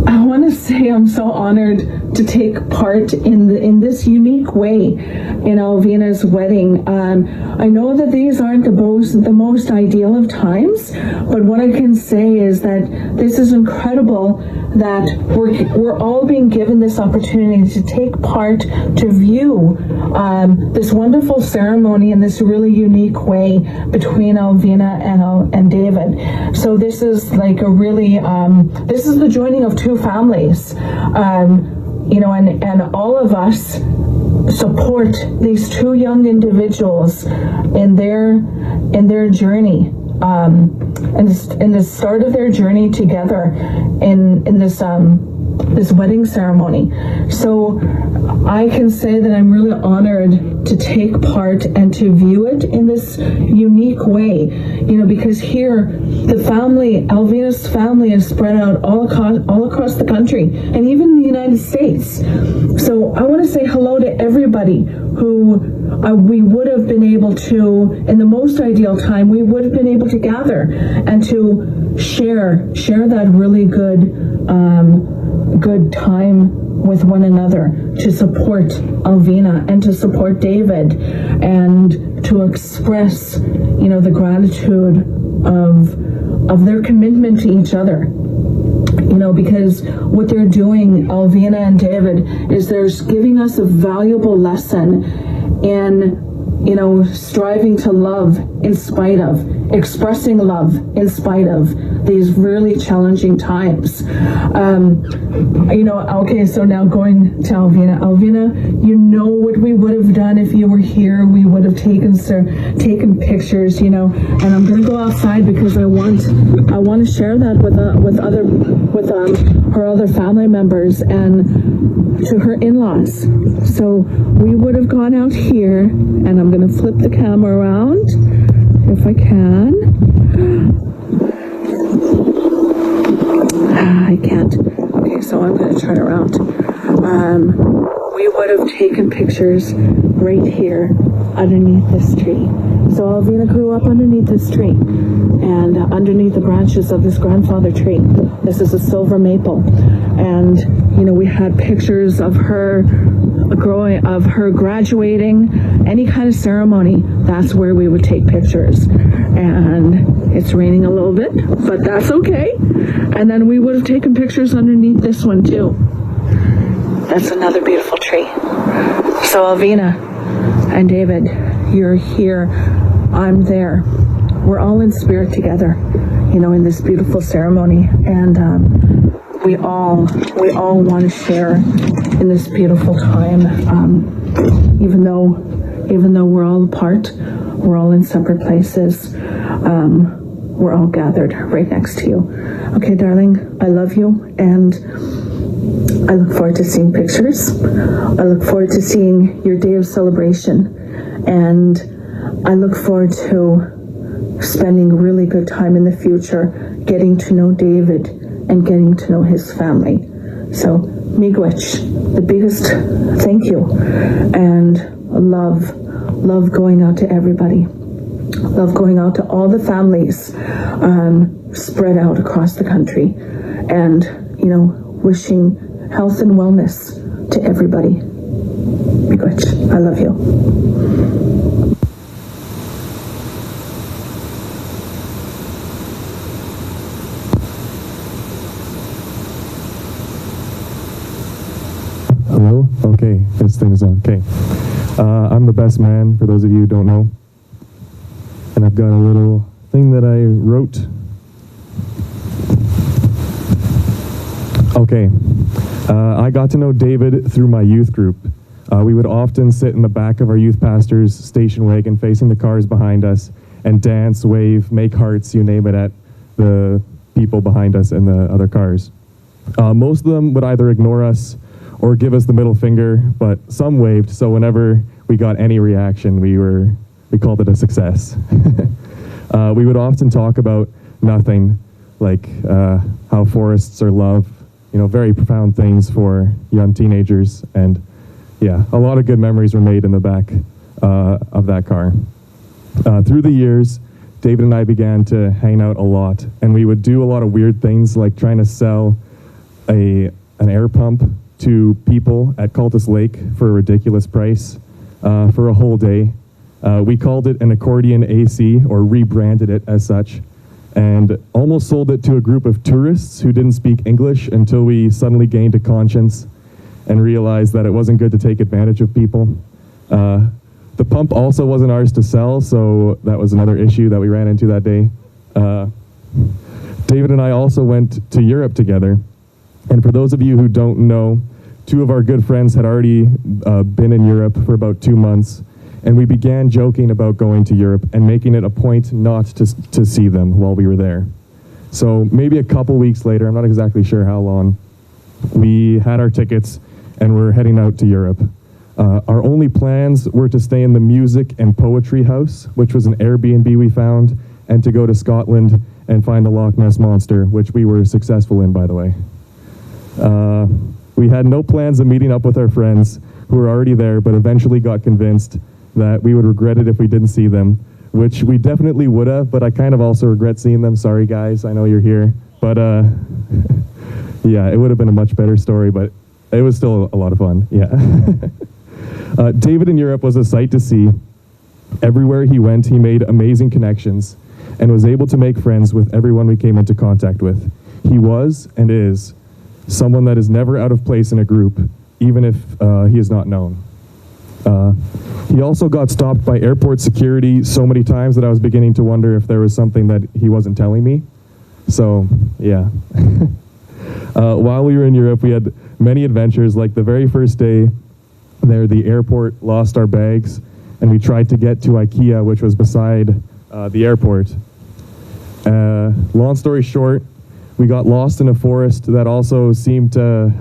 S12: I want to say I'm so honored to take part in this unique way in Alvina's wedding. I know that these aren't the most ideal of times, but what I can say is that this is incredible that we're all being given this opportunity to take part, to view this wonderful ceremony in this really unique way between Alvina and David. So this is this is the joining of two families. And all of us support these two young individuals in their journey, in the start of their journey together in this wedding ceremony. So I can say that I'm really honored to take part and to view it in this unique way, because here the family, Alvina's family, is spread out all across the country and even in the United States. So I want to say hello to everybody who we would have been able to, in the most ideal time, we would have been able to gather and to share that really good good time with one another, to support Alvina and to support David, and to express, the gratitude of their commitment to each other. Because what they're doing, Alvina and David, is they're giving us a valuable lesson in, striving to love in spite of, expressing love in spite of these really challenging times. Okay, so now going to Alvina. Alvina, what we would have done if you were here. We would have taken pictures, and I'm gonna go outside because I want to share that with her other family members and to her in-laws. So we would have gone out here, and I'm gonna flip the camera around if I can. I can't. Okay, so I'm going to turn around. We would have taken pictures right here underneath this tree. So Alvina grew up underneath this tree and underneath the branches of this grandfather tree. This is a silver maple. And, we had pictures of her graduating, any kind of ceremony. That's where we would take pictures. And it's raining a little bit, but that's okay. And then we would have taken pictures underneath this one too. That's another beautiful tree. So Alvina and David, you're here. I'm there. We're all in spirit together, in this beautiful ceremony. And we all want to share in this beautiful time. Even though we're all apart, we're all in separate places. We're all gathered right next to you. Okay, darling, I love you, and I look forward to seeing pictures. I look forward to seeing your day of celebration, and I look forward to spending really good time in the future, getting to know David and getting to know his family. So, miigwech, the biggest thank you, and love going out to everybody. Love going out to all the families spread out across the country, and wishing health and wellness to everybody. Miigwech, I love you.
S14: Hello? Okay, this thing is on. Okay. I'm the best man, for those of you who don't know. And I've got a little thing that I wrote. Okay. I got to know David through my youth group. We would often sit in the back of our youth pastor's station wagon facing the cars behind us and dance, wave, make hearts, you name it, at the people behind us in the other cars. Most of them would either ignore us or give us the middle finger, but some waved, so whenever we got any reaction, we called it a success. We would often talk about nothing, like how forests are love, very profound things for young teenagers, and yeah, a lot of good memories were made in the back of that car. Through the years, David and I began to hang out a lot, and we would do a lot of weird things, like trying to sell an air pump to people at Cultus Lake for a ridiculous price for a whole day. We called it an accordion AC, or rebranded it as such, and almost sold it to a group of tourists who didn't speak English until we suddenly gained a conscience and realized that it wasn't good to take advantage of people. The pump also wasn't ours to sell, so that was another issue that we ran into that day. David and I also went to Europe together, and for those of you who don't know, two of our good friends had already been in Europe for about 2 months, and we began joking about going to Europe and making it a point not to see them while we were there. So maybe a couple weeks later, I'm not exactly sure how long, we had our tickets and we're heading out to Europe. Our only plans were to stay in the Music and Poetry House, which was an Airbnb we found, and to go to Scotland and find the Loch Ness Monster, which we were successful in, by the way. We had no plans of meeting up with our friends who were already there, but eventually got convinced that we would regret it if we didn't see them, which we definitely would have, but I kind of also regret seeing them. Sorry guys, I know you're here. But Yeah, it would have been a much better story, but it was still a lot of fun. Yeah. David in Europe was a sight to see. Everywhere he went, he made amazing connections and was able to make friends with everyone we came into contact with. He was and is someone that is never out of place in a group, even if he is not known. He also got stopped by airport security so many times that I was beginning to wonder if there was something that he wasn't telling me. So, yeah. While we were in Europe, we had many adventures. Like the very first day there, the airport lost our bags, and we tried to get to IKEA, which was beside the airport. Long story short, we got lost in a forest that also seemed to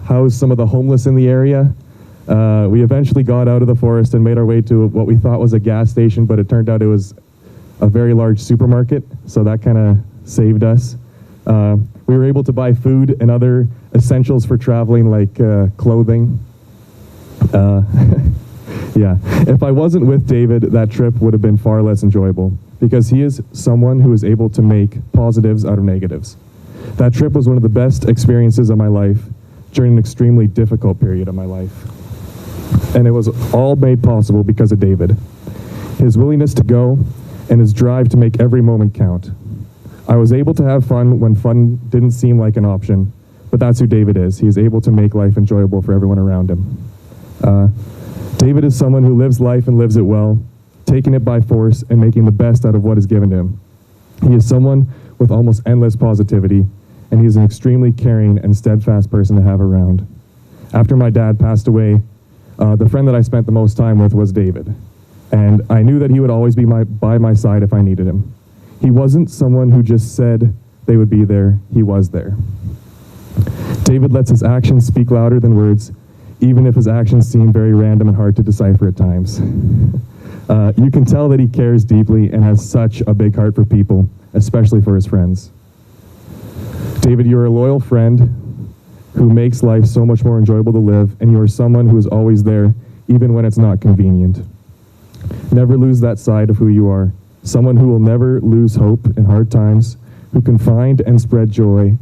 S14: house some of the homeless in the area. We eventually got out of the forest and made our way to what we thought was a gas station, but it turned out it was a very large supermarket, so that kind of saved us. We were able to buy food and other essentials for traveling, like clothing. Yeah, if I wasn't with David, that trip would have been far less enjoyable, because he is someone who is able to make positives out of negatives. That trip was one of the best experiences of my life during an extremely difficult period of my life. And it was all made possible because of David. His willingness to go and his drive to make every moment count. I was able to have fun when fun didn't seem like an option, but that's who David is. He is able to make life enjoyable for everyone around him. David is someone who lives life and lives it well, taking it by force and making the best out of what is given to him. He is someone with almost endless positivity, and he is an extremely caring and steadfast person to have around. After my dad passed away, the friend that I spent the most time with was David, and I knew that he would always be by my side if I needed him. He wasn't someone who just said they would be there, he was there. David lets his actions speak louder than words, even if his actions seem very random and hard to decipher at times. You can tell that he cares deeply and has such a big heart for people, especially for his friends. David, you're a loyal friend who makes life so much more enjoyable to live, and you are someone who is always there, even when it's not convenient. Never lose that side of who you are, someone who will never lose hope in hard times, who can find and spread joy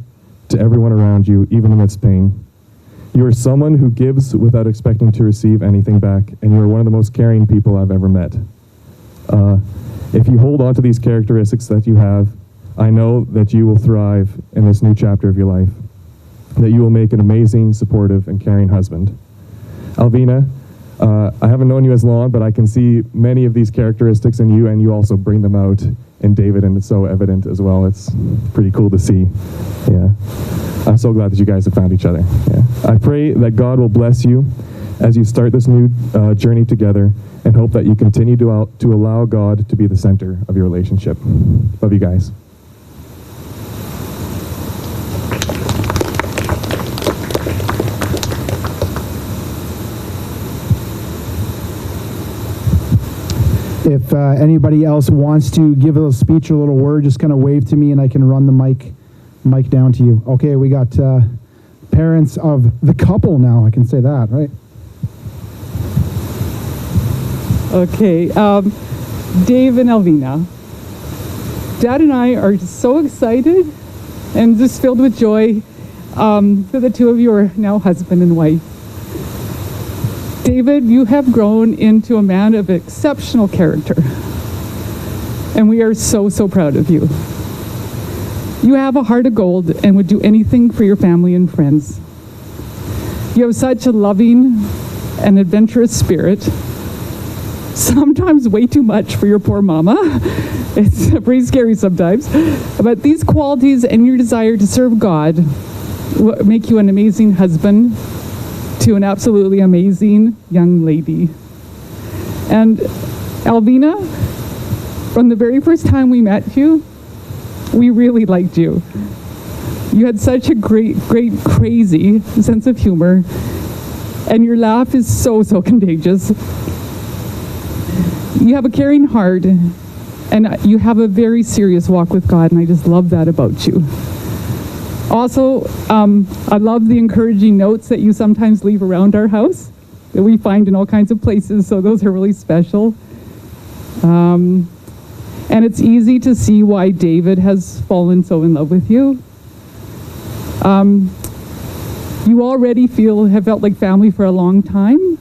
S14: to everyone around you, even amidst pain. You are someone who gives without expecting to receive anything back, and you are one of the most caring people I've ever met. If you hold on to these characteristics that you have, I know that you will thrive in this new chapter of your life, that you will make an amazing, supportive, and caring husband. Alvina, I haven't known you as long, but I can see many of these characteristics in you, and you also bring them out in David, and it's so evident as well. It's pretty cool to see. Yeah. I'm so glad that you guys have found each other. Yeah. I pray that God will bless you as you start this new journey together, and hope that you continue to allow God to be the center of your relationship. Love you guys.
S6: If anybody else wants to give a little speech or a little word, just kind of wave to me and I can run the mic down to you. Okay, we got parents of the couple now. I can say that, right?
S15: Okay, Dave and Alvina. Dad and I are just so excited and just filled with joy that the two of you are now husband and wife. David, you have grown into a man of exceptional character, and we are so, so proud of you. You have a heart of gold and would do anything for your family and friends. You have such a loving and adventurous spirit, sometimes way too much for your poor mama. It's pretty scary sometimes. But these qualities and your desire to serve God make you an amazing husband to an absolutely amazing young lady. And Alvina, from the very first time we met you, we really liked you. You had such a great, crazy sense of humor, and your laugh is so, so contagious. You have a caring heart, and you have a very serious walk with God, and I just love that about you. Also, I love the encouraging notes that you sometimes leave around our house that we find in all kinds of places, so those are really special. And it's easy to see why David has fallen so in love with you. you already have felt like family for a long time.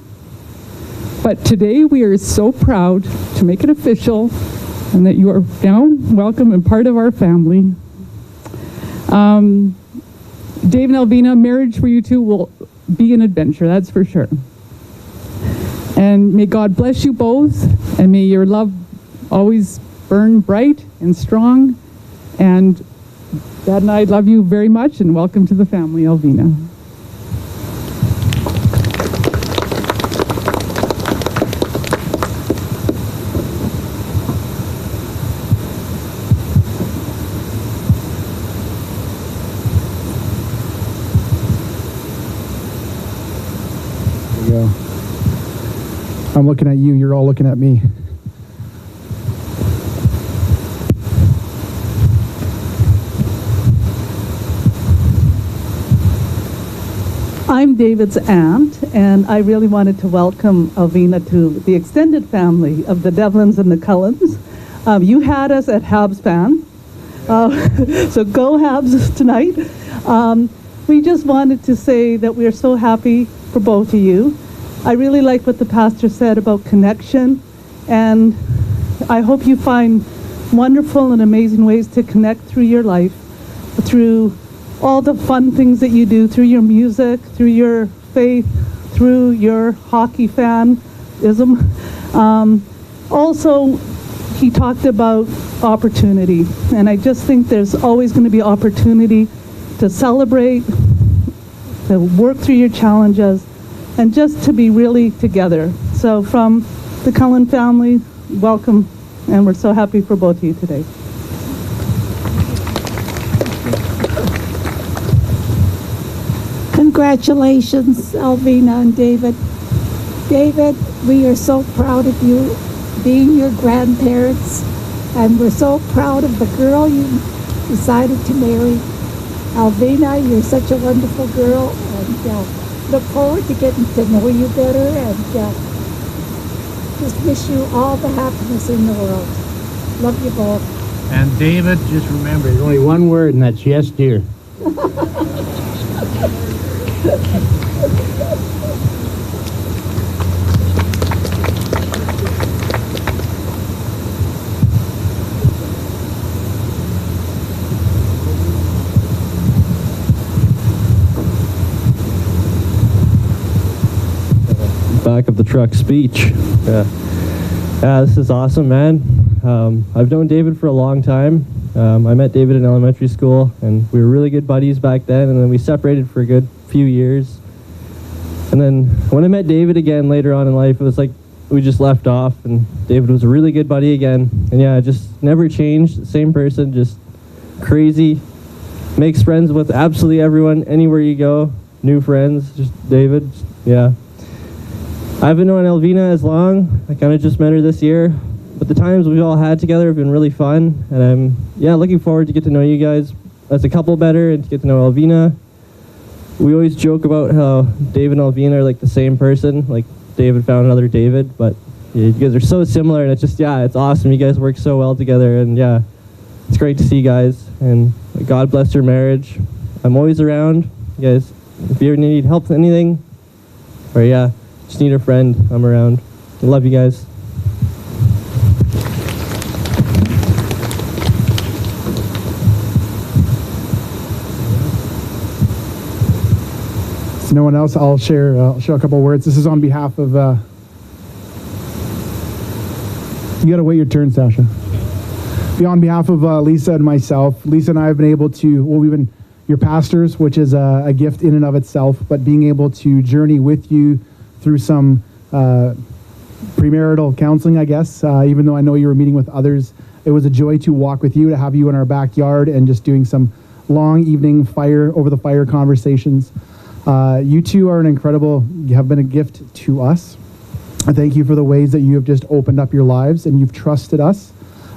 S15: But today we are so proud to make it official and that you are now welcome and part of our family. Dave and Alvina, marriage for you two will be an adventure, that's for sure. And may God bless you both, and may your love always burn bright and strong. And Dad and I love you very much, and welcome to the family, Alvina.
S6: There you go. I'm looking at you, you're all looking at me.
S16: I'm David's aunt, and I really wanted to welcome Alvina to the extended family of the Devlins and the Cullens. You had us at Habs fan, so go Habs tonight. We just wanted to say that we are so happy for both of you. I really like what the pastor said about connection, and I hope you find wonderful and amazing ways to connect through your life, through all the fun things that you do, through your music, through your faith, through your hockey fanism. Also, he talked about opportunity, and I just think there's always going to be opportunity to celebrate, to work through your challenges, and just to be really together. So from the Cullen family, welcome, and we're so happy for both of you today.
S17: Congratulations, Alvina and David. David, we are so proud of you being your grandparents, and we're so proud of the girl you decided to marry. Alvina, you're such a wonderful girl, and look forward to getting to know you better, and just wish you all the happiness in the world. Love you both.
S13: And David, just remember, there's only one word, and that's yes, dear.
S18: Back of the truck speech. Yeah, this is awesome, man. I've known David for a long time. I met David in elementary school, and we were really good buddies back then, and then we separated for a good few years. And then when I met David again later on in life, it was like we just left off, and David was a really good buddy again. And yeah, just never changed. Same person, just crazy. Makes friends with absolutely everyone, anywhere you go. New friends, just David, yeah. I haven't known Alvina as long. I kind of just met her this year. But the times we've all had together have been really fun. And I'm, looking forward to get to know you guys as a couple better and to get to know Alvina. We always joke about how David and Alvina are like the same person. Like David found another David. But yeah, you guys are so similar. And it's just, it's awesome. You guys work so well together. And yeah, it's great to see you guys. And God bless your marriage. I'm always around. You guys, if you ever need help with anything, or just need a friend, I'm around. I love you guys.
S6: So no one else, I'll share a couple words. This is on behalf of, you gotta wait your turn, Sasha. On behalf of Lisa and myself, Lisa and I have been able to, we've been your pastors, which is a gift in and of itself, but being able to journey with you through some premarital counseling, I guess, even though I know you were meeting with others. It was a joy to walk with you, to have you in our backyard and just doing some long evening over the fire conversations. You two are you have been a gift to us. I thank you for the ways that you have just opened up your lives and you've trusted us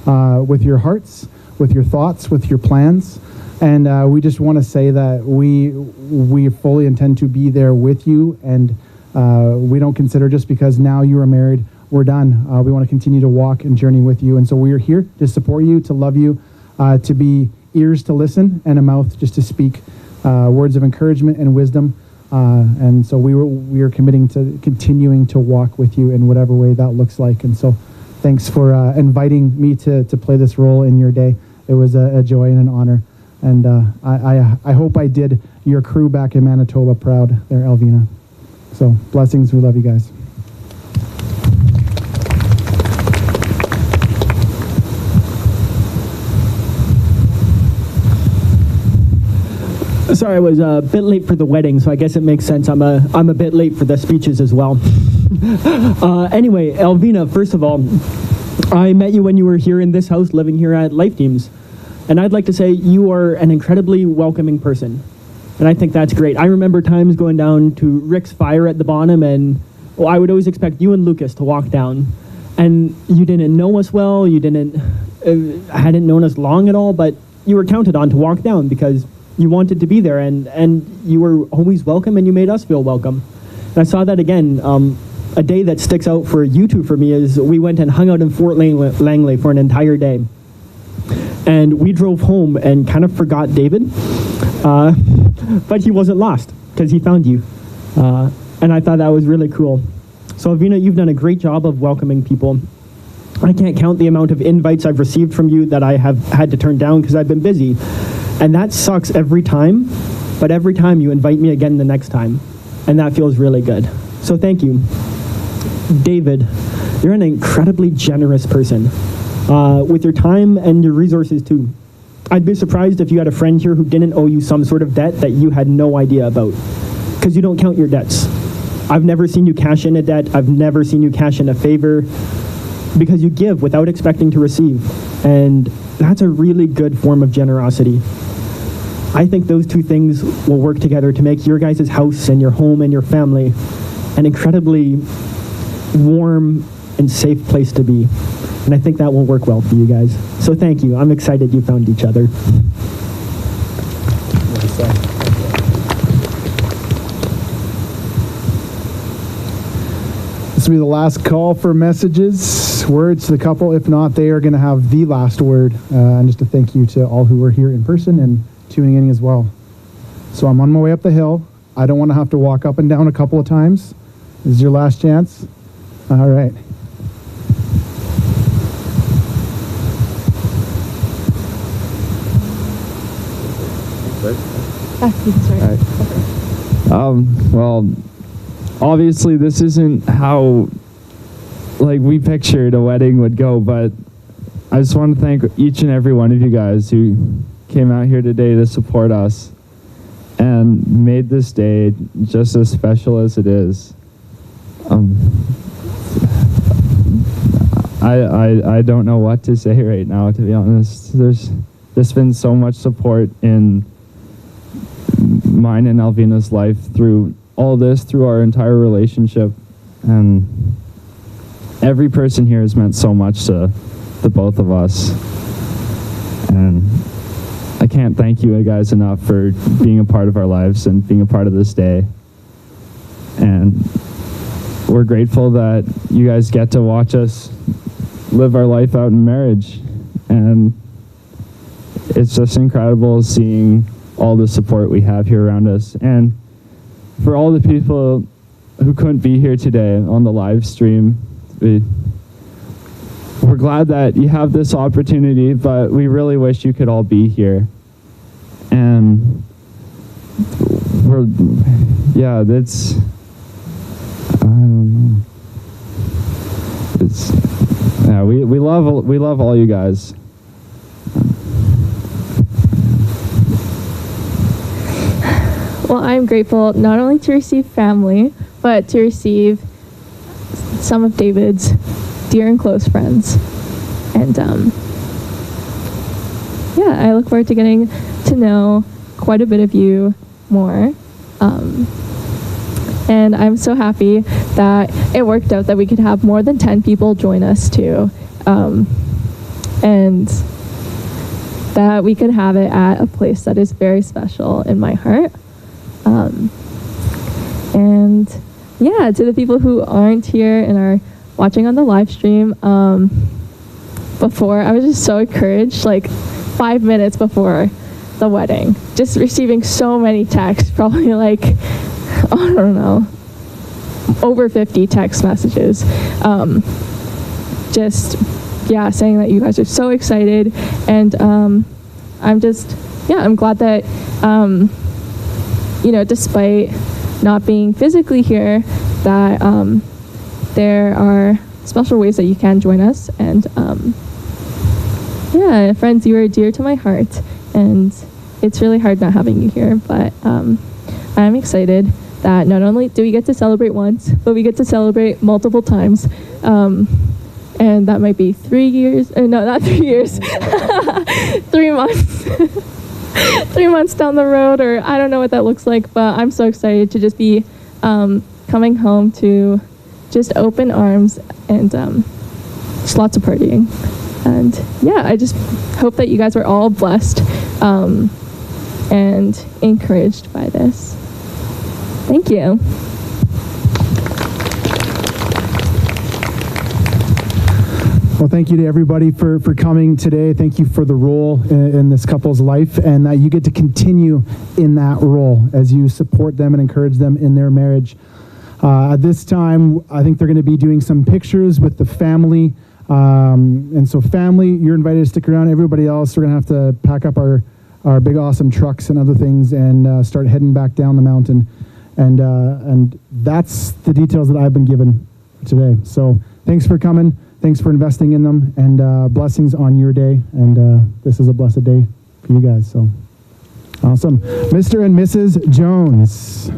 S6: with your hearts, with your thoughts, with your plans. And we just want to say that we fully intend to be there with you, and we don't consider just because now you are married, we're done. We want to continue to walk and journey with you. And so we are here to support you, to love you, to be ears to listen and a mouth just to speak words of encouragement and wisdom. And so we are committing to continuing to walk with you in whatever way that looks like. And so thanks for inviting me to play this role in your day. It was a joy and an honor. And I hope I did your crew back in Manitoba proud there, Alvina. So blessings. We love you guys.
S19: Sorry, I was a bit late for the wedding, so I guess it makes sense. I'm a bit late for the speeches as well. Anyway, Alvina, first of all, I met you when you were here in this house, living here at Life Teams, and I'd like to say you are an incredibly welcoming person, and I think that's great. I remember times going down to Rick's Fire at the bottom, and I would always expect you and Lucas to walk down, and you didn't know us well, you hadn't known us long at all, but you were counted on to walk down because you wanted to be there, and you were always welcome, and you made us feel welcome. And I saw that again. A day that sticks out for you two for me is we went and hung out in Fort Langley for an entire day. And we drove home and kind of forgot David, but he wasn't lost because he found you. And I thought that was really cool. So Alvina, you've done a great job of welcoming people. I can't count the amount of invites I've received from you that I have had to turn down because I've been busy. And that sucks every time, but every time you invite me again the next time. And that feels really good. So thank you. David, you're an incredibly generous person with your time and your resources too. I'd be surprised if you had a friend here who didn't owe you some sort of debt that you had no idea about, because you don't count your debts. I've never seen you cash in a debt. I've never seen you cash in a favor, because you give without expecting to receive. And that's a really good form of generosity. I think those two things will work together to make your guys' house and your home and your family an incredibly warm and safe place to be. And I think that will work well for you guys. So thank you. I'm excited you found each other.
S6: This will be the last call for messages, words to the couple. If not, they are going to have the last word. And just a thank you to all who were here in person and tuning in as well. So I'm on my way up the hill. I don't want to have to walk up and down a couple of times. This is your last chance. All right.
S7: Well, obviously this isn't how we pictured a wedding would go, but I just want to thank each and every one of you guys who came out here today to support us and made this day just as special as it is. I don't know what to say right now, to be honest. There's just been so much support in mine and Alvina's life through all this, through our entire relationship, and every person here has meant so much to the both of us. And I can't thank you guys enough for being a part of our lives and being a part of this day. And we're grateful that you guys get to watch us live our life out in marriage. And it's just incredible seeing all the support we have here around us. And for all the people who couldn't be here today on the live stream, we're glad that you have this opportunity, but we really wish you could all be here. And that's, I don't know. We love all you guys.
S2: Well, I'm grateful not only to receive family, but to receive some of David's dear and close friends. And I look forward to getting to know quite a bit of you more. And I'm so happy that it worked out that we could have more than 10 people join us too. And that we could have it at a place that is very special in my heart. And to the people who aren't here and are watching on the live stream, before, I was just so encouraged, 5 minutes before the wedding, just receiving so many texts, probably I don't know, over 50 text messages. Just, yeah, saying that you guys are so excited. And I'm glad that, despite not being physically here, that there are special ways that you can join us. And friends, you are dear to my heart. And it's really hard not having you here, but I'm excited that not only do we get to celebrate once, but we get to celebrate multiple times. And that might be 3 years, no, not 3 years, 3 months. 3 months down the road, or I don't know what that looks like, but I'm so excited to just be coming home to just open arms and just lots of partying. And yeah, I just hope that you guys are all blessed and encouraged by this. Thank you.
S6: Well, thank you to everybody for coming today. Thank you for the role in this couple's life, and that you get to continue in that role as you support them and encourage them in their marriage. At this time, I think they're going to be doing some pictures with the family. And so family, you're invited to stick around. Everybody else, we're going to have to pack up our big awesome trucks and other things and start heading back down the mountain. And that's the details that I've been given today. So thanks for coming. Thanks for investing in them, and blessings on your day. And this is a blessed day for you guys. So awesome. Mr. and Mrs. Jones.